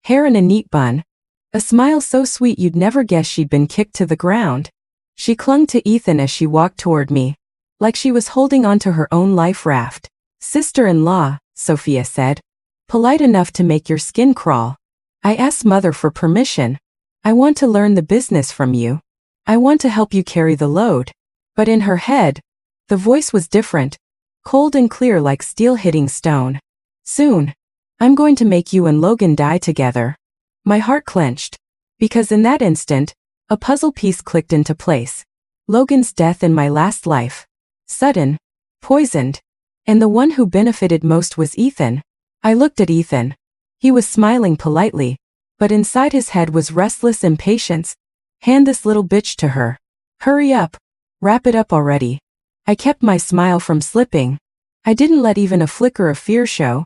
Hair in a neat bun. A smile so sweet you'd never guess she'd been kicked to the ground. She clung to Ethan as she walked toward me, like she was holding onto her own life raft. "Sister-in-law," Sophia said. "Polite enough to make your skin crawl. I asked Mother for permission. I want to learn the business from you. I want to help you carry the load." But in her head, the voice was different, cold and clear like steel hitting stone. "Soon. I'm going to make you and Logan die together." My heart clenched, because in that instant, a puzzle piece clicked into place. Logan's death in my last life. Sudden. Poisoned. And the one who benefited most was Ethan. I looked at Ethan. He was smiling politely, but inside his head was restless impatience. "Hand this little bitch to her. Hurry up. Wrap it up already." I kept my smile from slipping. I didn't let even a flicker of fear show,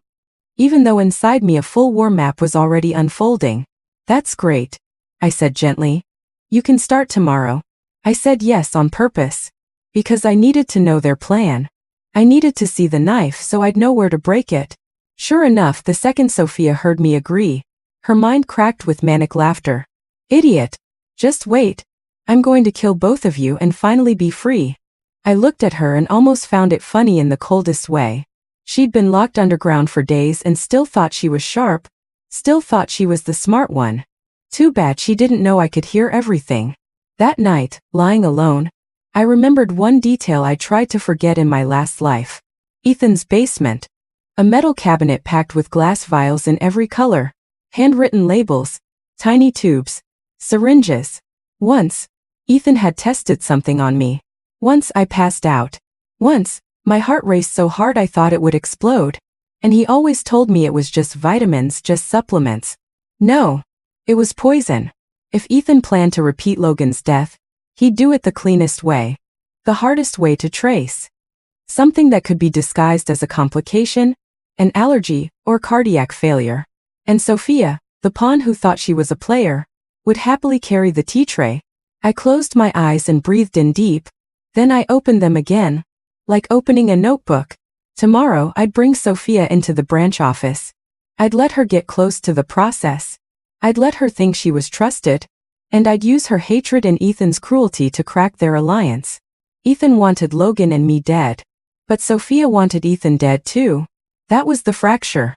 even though inside me a full war map was already unfolding. "That's great," I said gently. "You can start tomorrow." I said yes on purpose, because I needed to know their plan. I needed to see the knife so I'd know where to break it. Sure enough, the second Sophia heard me agree, her mind cracked with manic laughter. "Idiot. Just wait. I'm going to kill both of you and finally be free." I looked at her and almost found it funny in the coldest way. She'd been locked underground for days and still thought she was sharp, still thought she was the smart one. Too bad she didn't know I could hear everything. That night, lying alone, I remembered one detail I tried to forget in my last life. Ethan's basement. A metal cabinet packed with glass vials in every color, handwritten labels, tiny tubes, syringes. Once, Ethan had tested something on me. Once I passed out. Once, my heart raced so hard I thought it would explode. And he always told me it was just vitamins, just supplements. No, it was poison. If Ethan planned to repeat Logan's death, he'd do it the cleanest way. The hardest way to trace. Something that could be disguised as a complication, an allergy, or cardiac failure. And Sophia, the pawn who thought she was a player, would happily carry the tea tray. I closed my eyes and breathed in deep. Then I opened them again, like opening a notebook. Tomorrow I'd bring Sophia into the branch office. I'd let her get close to the process. I'd let her think she was trusted, and I'd use her hatred and Ethan's cruelty to crack their alliance. Ethan wanted Logan and me dead, but Sophia wanted Ethan dead too. That was the fracture.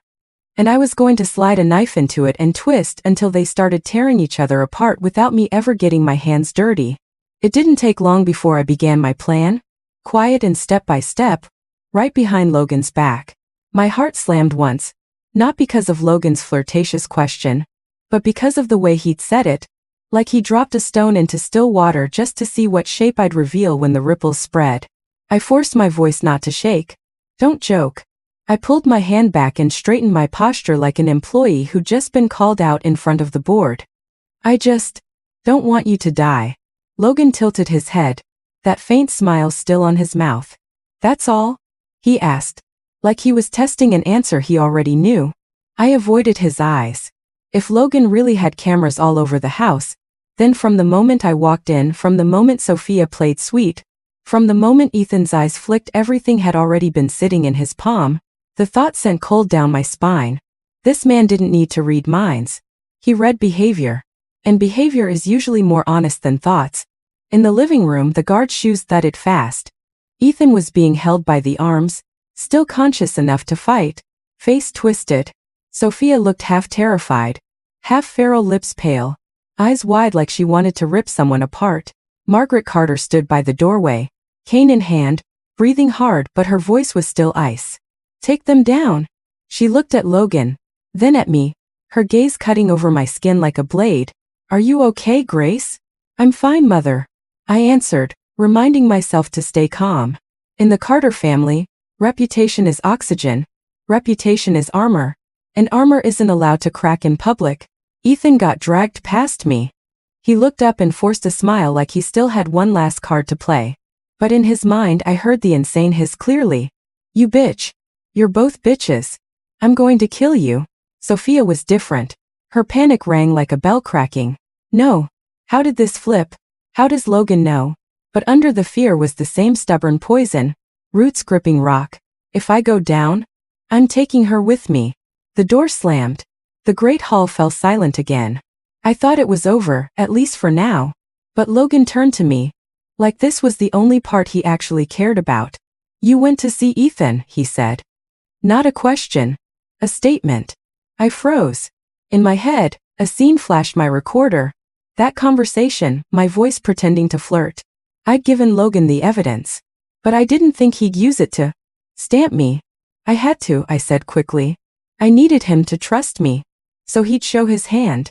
And I was going to slide a knife into it and twist until they started tearing each other apart without me ever getting my hands dirty. It didn't take long before I began my plan, quiet and step by step, right behind Logan's back. My heart slammed once, not because of Logan's flirtatious question, but because of the way he'd said it, like he dropped a stone into still water just to see what shape I'd reveal when the ripples spread. I forced my voice not to shake. "Don't joke." I pulled my hand back and straightened my posture like an employee who'd just been called out in front of the board. "I just don't want you to die." Logan tilted his head, that faint smile still on his mouth. "That's all?" he asked, like he was testing an answer he already knew. I avoided his eyes. If Logan really had cameras all over the house, then from the moment I walked in, from the moment Sophia played sweet, from the moment Ethan's eyes flicked, everything had already been sitting in his palm. The thought sent cold down my spine. This man didn't need to read minds. He read behavior. And behavior is usually more honest than thoughts. In the living room, the guard's shoes thudded fast. Ethan was being held by the arms, still conscious enough to fight, face twisted. Sophia looked half terrified, half feral, lips pale, eyes wide like she wanted to rip someone apart. Margaret Carter stood by the doorway, cane in hand, breathing hard, but her voice was still ice. "Take them down." She looked at Logan, then at me, her gaze cutting over my skin like a blade. "Are you okay, Grace?" "I'm fine, Mother," I answered, reminding myself to stay calm. In the Carter family, reputation is oxygen, reputation is armor, and armor isn't allowed to crack in public. Ethan got dragged past me. He looked up and forced a smile like he still had one last card to play. But in his mind I heard the insane hiss clearly. You bitch. You're both bitches. I'm going to kill you. Sophia was different. Her panic rang like a bell cracking. No. How did this flip? How does Logan know? But under the fear was the same stubborn poison. Roots gripping rock. If I go down, I'm taking her with me. The door slammed. The great hall fell silent again. I thought it was over, at least for now. But Logan turned to me. Like this was the only part he actually cared about. You went to see Ethan, he said. Not a question. A statement. I froze. In my head, a scene flashed my recorder. That conversation, my voice pretending to flirt. I'd given Logan the evidence. But I didn't think he'd use it to stamp me. I had to, I said quickly. I needed him to trust me. So he'd show his hand.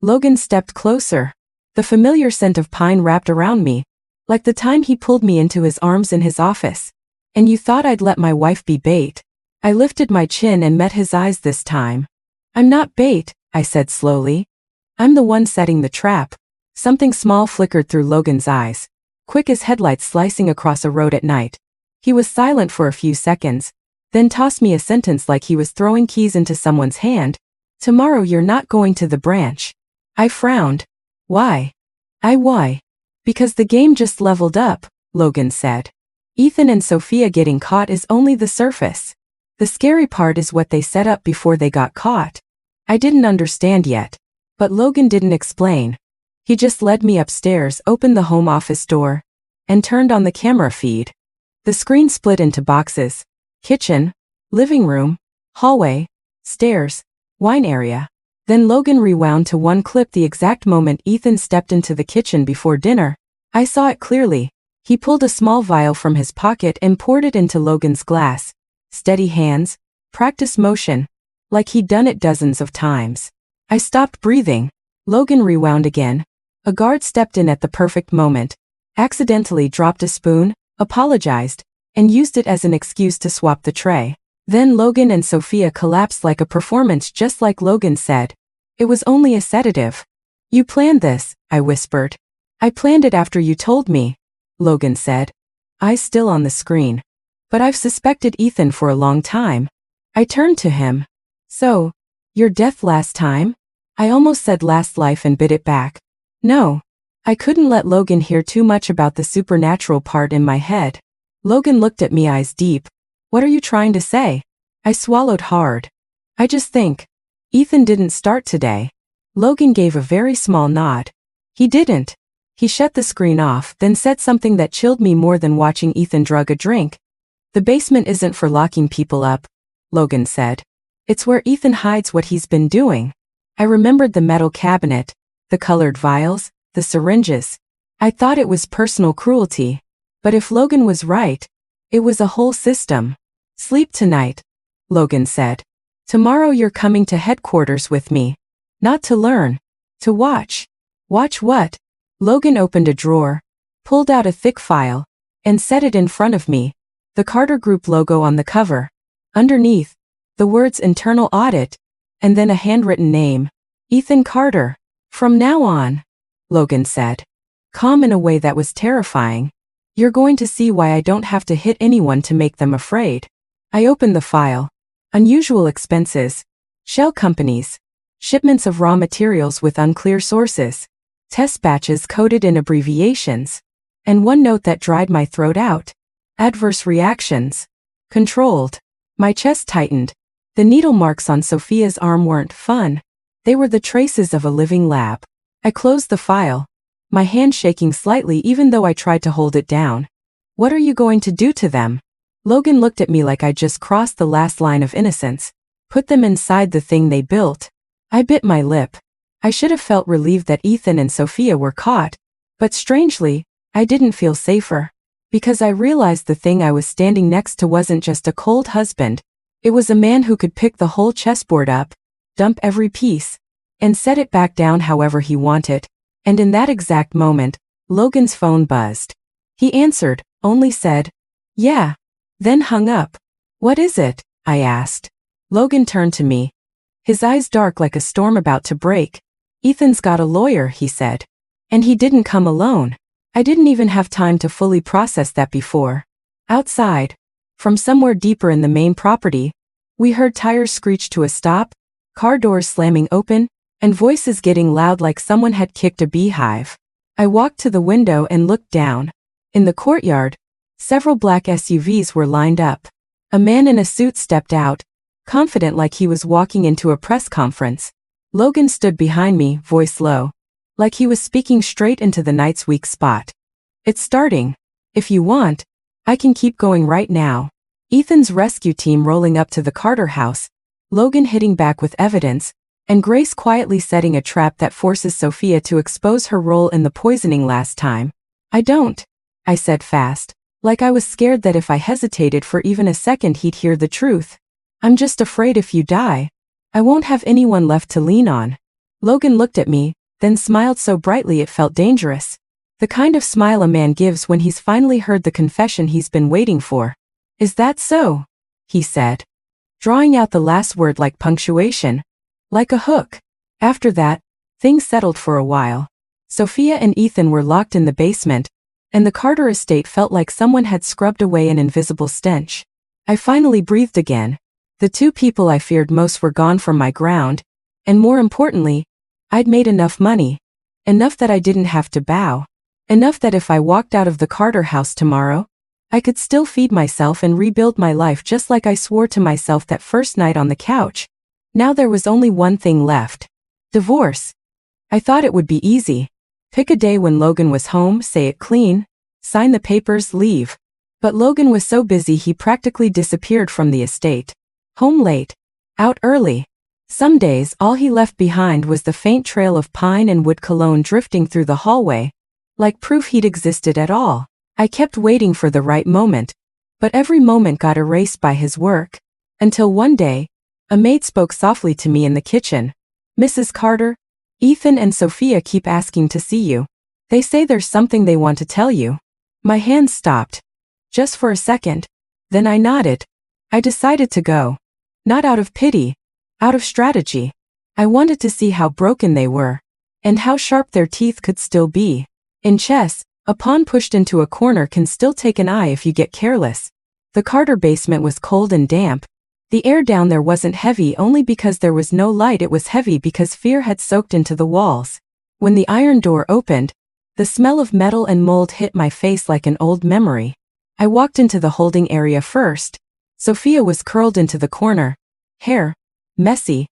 Logan stepped closer. The familiar scent of pine wrapped around me. Like the time he pulled me into his arms in his office. And you thought I'd let my wife be bait. I lifted my chin and met his eyes this time. I'm not bait, I said slowly. I'm the one setting the trap. Something small flickered through Logan's eyes. Quick as headlights slicing across a road at night. He was silent for a few seconds, then tossed me a sentence like he was throwing keys into someone's hand. Tomorrow you're not going to the branch. I frowned. Why? Why? Because the game just leveled up, Logan said. Ethan and Sophia getting caught is only the surface. The scary part is what they set up before they got caught. I didn't understand yet. But Logan didn't explain. He just led me upstairs, opened the home office door, and turned on the camera feed. The screen split into boxes. Kitchen, living room, hallway, stairs, wine area. Then Logan rewound to one clip the exact moment Ethan stepped into the kitchen before dinner. I saw it clearly. He pulled a small vial from his pocket and poured it into Logan's glass. Steady hands, practiced motion, like he'd done it dozens of times. I stopped breathing. Logan rewound again. A guard stepped in at the perfect moment, accidentally dropped a spoon, apologized, and used it as an excuse to swap the tray. Then Logan and Sophia collapsed like a performance just like Logan said. It was only a sedative. You planned this, I whispered. I planned it after you told me, Logan said. Eyes still on the screen. But I've suspected Ethan for a long time. I turned to him. So, your death last time? I almost said last life and bit it back. No. I couldn't let Logan hear too much about the supernatural part in my head. Logan looked at me eyes deep. What are you trying to say? I swallowed hard. I just think. Ethan didn't start today. Logan gave a very small nod. He didn't. He shut the screen off, then said something that chilled me more than watching Ethan drug a drink. The basement isn't for locking people up, Logan said. It's where Ethan hides what he's been doing. I remembered the metal cabinet, the colored vials, the syringes. I thought it was personal cruelty. But if Logan was right, it was a whole system. Sleep tonight, Logan said. Tomorrow you're coming to headquarters with me. Not to learn. To watch. Watch what? Logan opened a drawer, pulled out a thick file, and set it in front of me. The Carter Group logo on the cover. Underneath, the words internal audit, and then a handwritten name. Ethan Carter. From now on, Logan said. Calm in a way that was terrifying. You're going to see why I don't have to hit anyone to make them afraid. I opened the file. Unusual expenses. Shell companies. Shipments of raw materials with unclear sources. Test batches coded in abbreviations. And one note that dried my throat out. Adverse reactions. Controlled. My chest tightened. The needle marks on Sophia's arm weren't fun. They were the traces of a living lab. I closed the file, my hand shaking slightly even though I tried to hold it down. What are you going to do to them? Logan looked at me like I'd just crossed the last line of innocence. Put them inside the thing they built. I bit my lip. I should have felt relieved that Ethan and Sophia were caught. But strangely, I didn't feel safer. Because I realized the thing I was standing next to wasn't just a cold husband. It was a man who could pick the whole chessboard up, dump every piece, and set it back down however he wanted. And in that exact moment, Logan's phone buzzed. He answered, only said, "Yeah," then hung up. "What is it?" I asked. Logan turned to me. His eyes dark like a storm about to break. "Ethan's got a lawyer," he said. And he didn't come alone. I didn't even have time to fully process that before. Outside, from somewhere deeper in the main property, we heard tires screech to a stop, car doors slamming open, and voices getting loud like someone had kicked a beehive. I walked to the window and looked down. In the courtyard, several black SUVs were lined up. A man in a suit stepped out, confident like he was walking into a press conference. Logan stood behind me, voice low, like he was speaking straight into the night's weak spot. It's starting. If you want, I can keep going right now. Ethan's rescue team rolling up to the Carter house, Logan hitting back with evidence, and Grace quietly setting a trap that forces Sophia to expose her role in the poisoning last time. I don't, I said fast, like I was scared that if I hesitated for even a second he'd hear the truth. I'm just afraid if you die, I won't have anyone left to lean on. Logan looked at me, then smiled so brightly it felt dangerous. The kind of smile a man gives when he's finally heard the confession he's been waiting for. Is that so? He said, drawing out the last word like punctuation, like a hook. After that, things settled for a while. Sophia and Ethan were locked in the basement, and the Carter estate felt like someone had scrubbed away an invisible stench. I finally breathed again. The two people I feared most were gone from my ground, and more importantly, I'd made enough money. Enough that I didn't have to bow. Enough that if I walked out of the Carter house tomorrow, I could still feed myself and rebuild my life just like I swore to myself that first night on the couch. Now there was only one thing left. Divorce. I thought it would be easy. Pick a day when Logan was home, say it clean, sign the papers, leave. But Logan was so busy he practically disappeared from the estate. Home late. Out early. Some days all he left behind was the faint trail of pine and wood cologne drifting through the hallway, like proof he'd existed at all. I kept waiting for the right moment, but every moment got erased by his work, until one day, a maid spoke softly to me in the kitchen. Mrs. Carter, Ethan and Sophia keep asking to see you. They say there's something they want to tell you. My hands stopped. Just for a second. Then I nodded. I decided to go. Not out of pity. Out of strategy. I wanted to see how broken they were, and how sharp their teeth could still be. In chess, a pawn pushed into a corner can still take an eye if you get careless. The Carter basement was cold and damp. The air down there wasn't heavy only because there was no light, it was heavy because fear had soaked into the walls. When the iron door opened, the smell of metal and mold hit my face like an old memory. I walked into the holding area first. Sophia was curled into the corner. Hair, messy.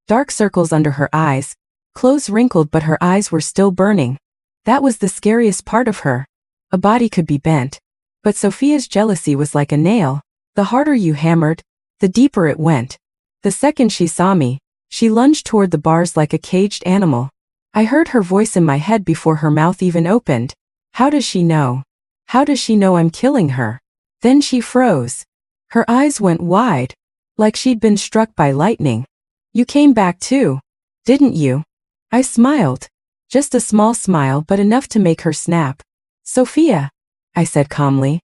Dark circles under her eyes. Clothes wrinkled but her eyes were still burning. That was the scariest part of her. A body could be bent. But Sophia's jealousy was like a nail. The harder you hammered, the deeper it went. The second she saw me, she lunged toward the bars like a caged animal. I heard her voice in my head before her mouth even opened. How does she know? How does she know I'm killing her? Then she froze. Her eyes went wide, like she'd been struck by lightning. You came back too, didn't you? I smiled. Just a small smile but enough to make her snap. Sophia, I said calmly.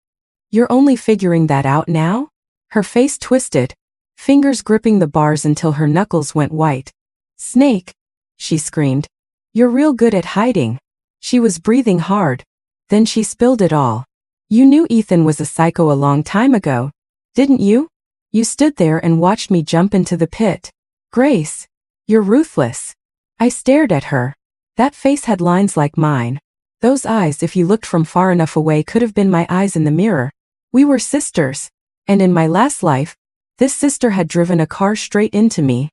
You're only figuring that out now? Her face twisted, fingers gripping the bars until her knuckles went white. Snake, she screamed. You're real good at hiding. She was breathing hard. Then she spilled it all. You knew Ethan was a psycho a long time ago, didn't you? You stood there and watched me jump into the pit. Grace, you're ruthless. I stared at her. That face had lines like mine. Those eyes, if you looked from far enough away, could have been my eyes in the mirror. We were sisters. And in my last life, this sister had driven a car straight into me.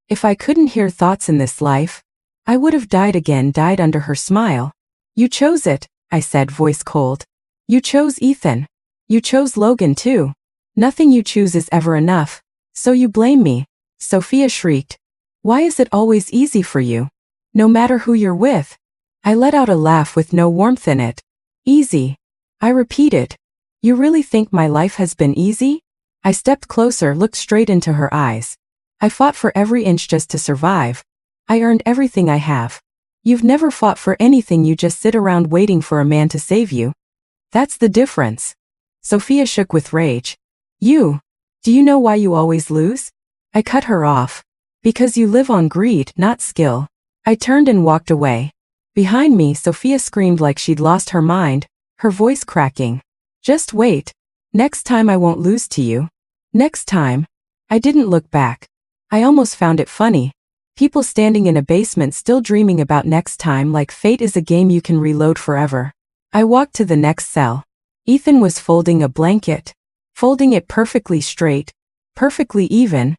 If I couldn't hear thoughts in this life, I would have died again, died under her smile. You chose it, I said, voice cold. You chose Ethan. You chose Logan too. Nothing you choose is ever enough. So you blame me. Sophia shrieked. Why is it always easy for you? No matter who you're with. I let out a laugh with no warmth in it. Easy. I repeated. You really think my life has been easy? I stepped closer, looked straight into her eyes. I fought for every inch just to survive. I earned everything I have. You've never fought for anything, you just sit around waiting for a man to save you. That's the difference. Sophia shook with rage. Do you know why you always lose? I cut her off. Because you live on greed, not skill. I turned and walked away. Behind me, Sophia screamed like she'd lost her mind, her voice cracking. Just wait. Next time I won't lose to you. Next time. I didn't look back. I almost found it funny. People standing in a basement still dreaming about next time like fate is a game you can reload forever. I walked to the next cell. Ethan was folding a blanket. Folding it perfectly straight. Perfectly even.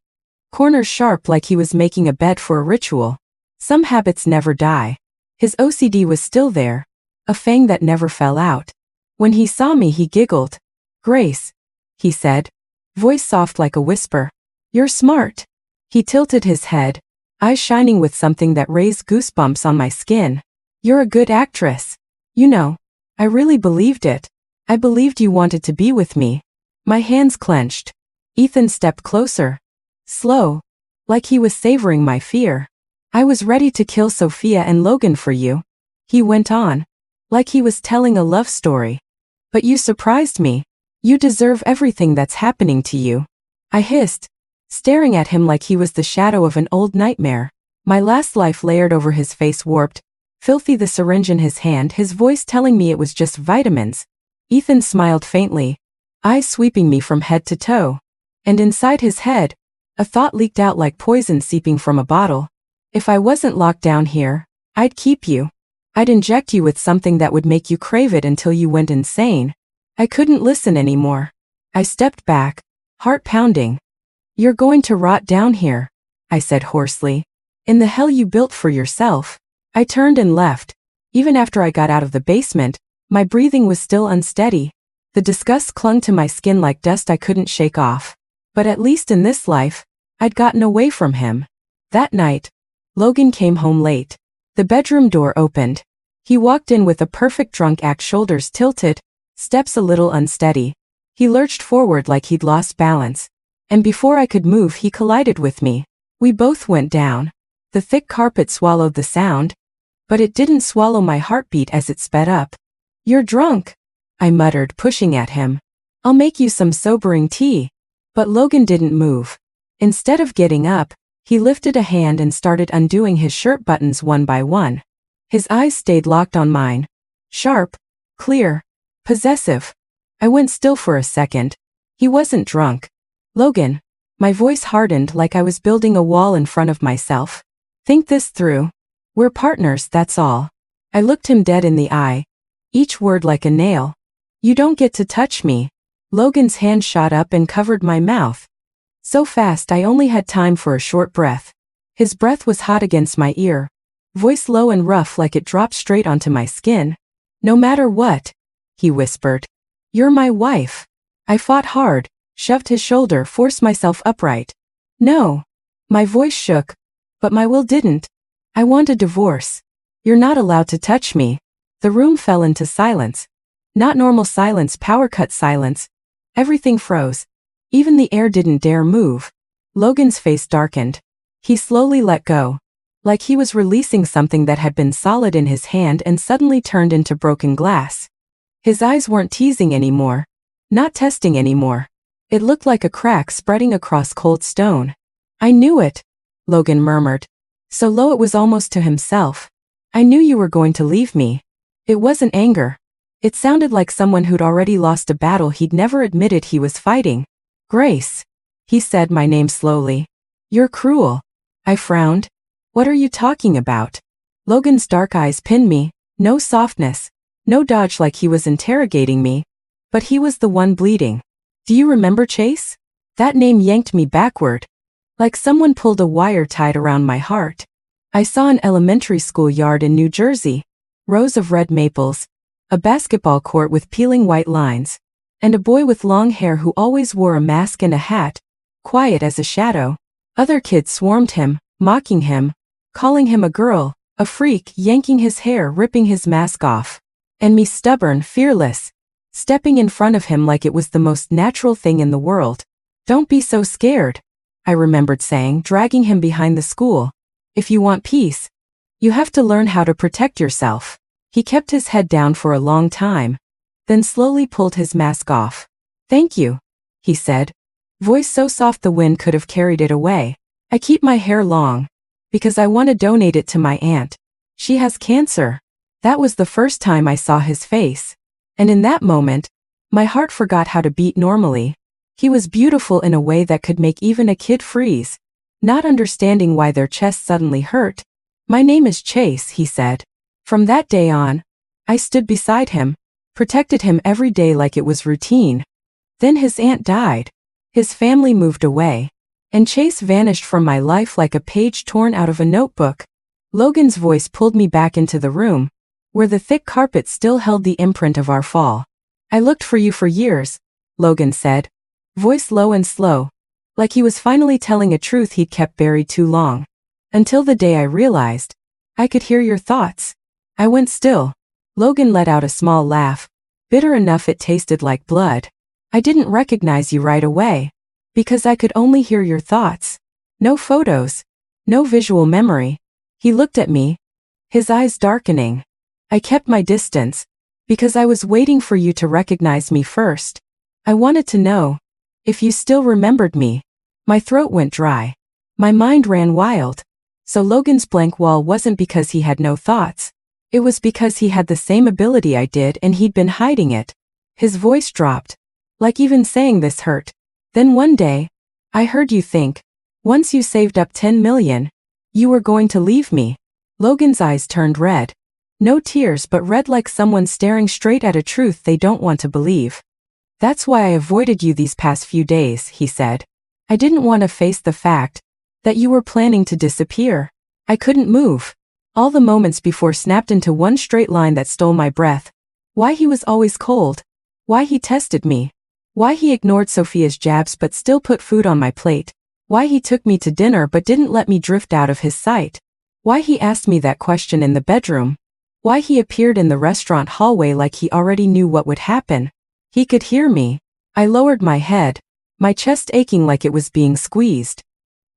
Corners sharp like he was making a bed for a ritual. Some habits never die. His OCD was still there. A fang that never fell out. When he saw me he giggled. "Grace," he said. Voice soft like a whisper. "You're smart." He tilted his head, eyes shining with something that raised goosebumps on my skin. "You're a good actress. You know, I really believed it. I believed you wanted to be with me." My hands clenched. Ethan stepped closer. Slow. Like he was savoring my fear. "I was ready to kill Sophia and Logan for you," he went on. Like he was telling a love story. "But you surprised me. You deserve everything that's happening to you." I hissed, staring at him like he was the shadow of an old nightmare. My last life layered over his face, warped, filthy, the syringe in his hand, his voice telling me it was just vitamins. Ethan smiled faintly, eyes sweeping me from head to toe. And inside his head, a thought leaked out like poison seeping from a bottle. If I wasn't locked down here, I'd keep you. I'd inject you with something that would make you crave it until you went insane. I couldn't listen anymore. I stepped back, heart pounding. "You're going to rot down here," I said hoarsely. "In the hell you built for yourself." I turned and left. Even after I got out of the basement, my breathing was still unsteady. The disgust clung to my skin like dust I couldn't shake off. But at least in this life, I'd gotten away from him. That night, Logan came home late. The bedroom door opened. He walked in with a perfect drunk act, shoulders tilted, steps a little unsteady. He lurched forward like he'd lost balance. And before I could move, he collided with me. We both went down. The thick carpet swallowed the sound. But it didn't swallow my heartbeat as it sped up. "You're drunk," I muttered, pushing at him. "I'll make you some sobering tea." But Logan didn't move. Instead of getting up, he lifted a hand and started undoing his shirt buttons one by one. His eyes stayed locked on mine. Sharp, clear, possessive. I went still for a second. He wasn't drunk. "Logan." My voice hardened like I was building a wall in front of myself. "Think this through. We're partners, that's all." I looked him dead in the eye. Each word like a nail. "You don't get to touch me." Logan's hand shot up and covered my mouth. So fast I only had time for a short breath. His breath was hot against my ear. Voice low and rough like it dropped straight onto my skin. "No matter what," he whispered. "You're my wife." I fought hard, shoved his shoulder, forced myself upright. "No." My voice shook, but my will didn't. "I want a divorce. You're not allowed to touch me." The room fell into silence. Not normal silence, power cut silence. Everything froze. Even the air didn't dare move. Logan's face darkened. He slowly let go. Like he was releasing something that had been solid in his hand and suddenly turned into broken glass. His eyes weren't teasing anymore. Not testing anymore. It looked like a crack spreading across cold stone. "I knew it," Logan murmured. So low it was almost to himself. "I knew you were going to leave me." It wasn't anger. It sounded like someone who'd already lost a battle he'd never admitted he was fighting. "Grace," he said my name slowly. "You're cruel." I frowned. "What are you talking about?" Logan's dark eyes pinned me. No softness. No dodge like he was interrogating me. But he was the one bleeding. "Do you remember Chase?" That name yanked me backward. Like someone pulled a wire tied around my heart. I saw an elementary school yard in New Jersey. Rows of red maples. A basketball court with peeling white lines. And a boy with long hair who always wore a mask and a hat. Quiet as a shadow. Other kids swarmed him, mocking him. Calling him a girl, a freak, yanking his hair, ripping his mask off. And me, stubborn, fearless. Stepping in front of him like it was the most natural thing in the world. "Don't be so scared," I remembered saying, dragging him behind the school. "If you want peace, you have to learn how to protect yourself." He kept his head down for a long time, then slowly pulled his mask off. "Thank you," he said, voice so soft the wind could have carried it away. "I keep my hair long, because I want to donate it to my aunt. She has cancer. That was the first time I saw his face. And in that moment, my heart forgot how to beat normally. He was beautiful in a way that could make even a kid freeze, not understanding why their chest suddenly hurt. My name is Chase, he said. From that day on, I stood beside him, protected him every day like it was routine. Then his aunt died. His family moved away. And Chase vanished from my life like a page torn out of a notebook. Logan's voice pulled me back into the room, where the thick carpet still held the imprint of our fall. I looked for you for years, Logan said, voice low and slow, like he was finally telling a truth he'd kept buried too long. Until the day I realized I could hear your thoughts. I went still. Logan let out a small laugh, bitter enough it tasted like blood. I didn't recognize you right away, because I could only hear your thoughts. No photos, no visual memory. He looked at me, his eyes darkening. I kept my distance, because I was waiting for you to recognize me first. I wanted to know if you still remembered me. My throat went dry. My mind ran wild. So Logan's blank wall wasn't because he had no thoughts. It was because he had the same ability I did and he'd been hiding it. His voice dropped, like even saying this hurt. Then one day, I heard you think, once you saved up 10 million, you were going to leave me. Logan's eyes turned red. No tears, but red like someone staring straight at a truth they don't want to believe. That's why I avoided you these past few days, he said. I didn't want to face the fact that you were planning to disappear. I couldn't move. All the moments before snapped into one straight line that stole my breath. Why he was always cold. Why he tested me. Why he ignored Sophia's jabs but still put food on my plate. Why he took me to dinner but didn't let me drift out of his sight. Why he asked me that question in the bedroom. Why he appeared in the restaurant hallway like he already knew what would happen. He could hear me. I lowered my head, my chest aching like it was being squeezed.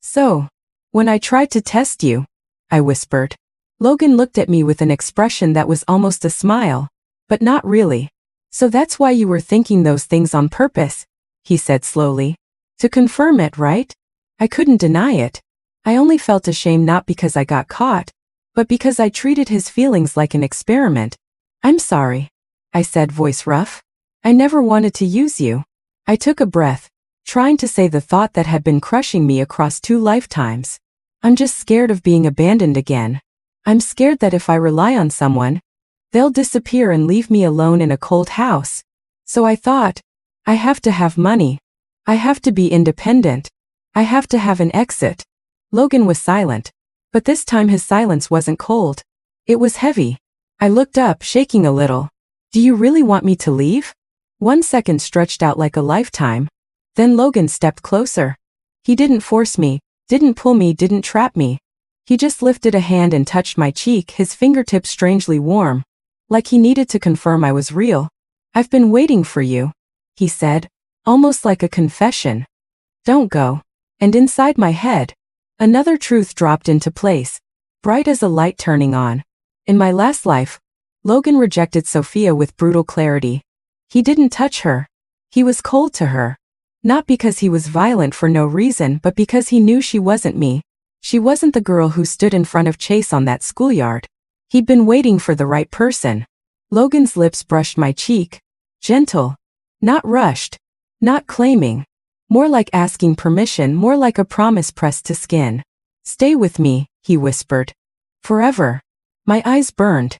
So, when I tried to test you, I whispered. Logan looked at me with an expression that was almost a smile, but not really. So that's why you were thinking those things on purpose, he said slowly. To confirm it, right? I couldn't deny it. I only felt ashamed not because I got caught, but because I treated his feelings like an experiment. I'm sorry, I said, voice rough. I never wanted to use you. I took a breath, trying to say the thought that had been crushing me across 2 lifetimes. I'm just scared of being abandoned again. I'm scared that if I rely on someone, they'll disappear and leave me alone in a cold house. So I thought, I have to have money. I have to be independent. I have to have an exit. Logan was silent, but this time his silence wasn't cold. It was heavy. I looked up, shaking a little. Do you really want me to leave? 1 second stretched out like a lifetime. Then Logan stepped closer. He didn't force me, didn't pull me, didn't trap me. He just lifted a hand and touched my cheek, his fingertips strangely warm, like he needed to confirm I was real. I've been waiting for you, he said, almost like a confession. Don't go. And inside my head, another truth dropped into place, bright as a light turning on. In my last life, Logan rejected Sophia with brutal clarity. He didn't touch her. He was cold to her. Not because he was violent for no reason, but because he knew she wasn't me. She wasn't the girl who stood in front of Chase on that schoolyard. He'd been waiting for the right person. Logan's lips brushed my cheek. Gentle. Not rushed. Not claiming. More like asking permission, more like a promise pressed to skin. Stay with me, he whispered. Forever. My eyes burned.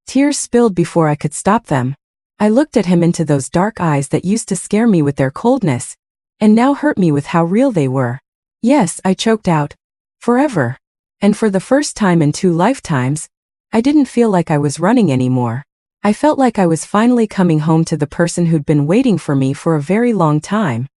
Tears spilled before I could stop them. I looked at him into those dark eyes that used to scare me with their coldness, and now hurt me with how real they were. Yes, I choked out. Forever. And for the first time in 2 lifetimes, I didn't feel like I was running anymore. I felt like I was finally coming home to the person who'd been waiting for me for a very long time.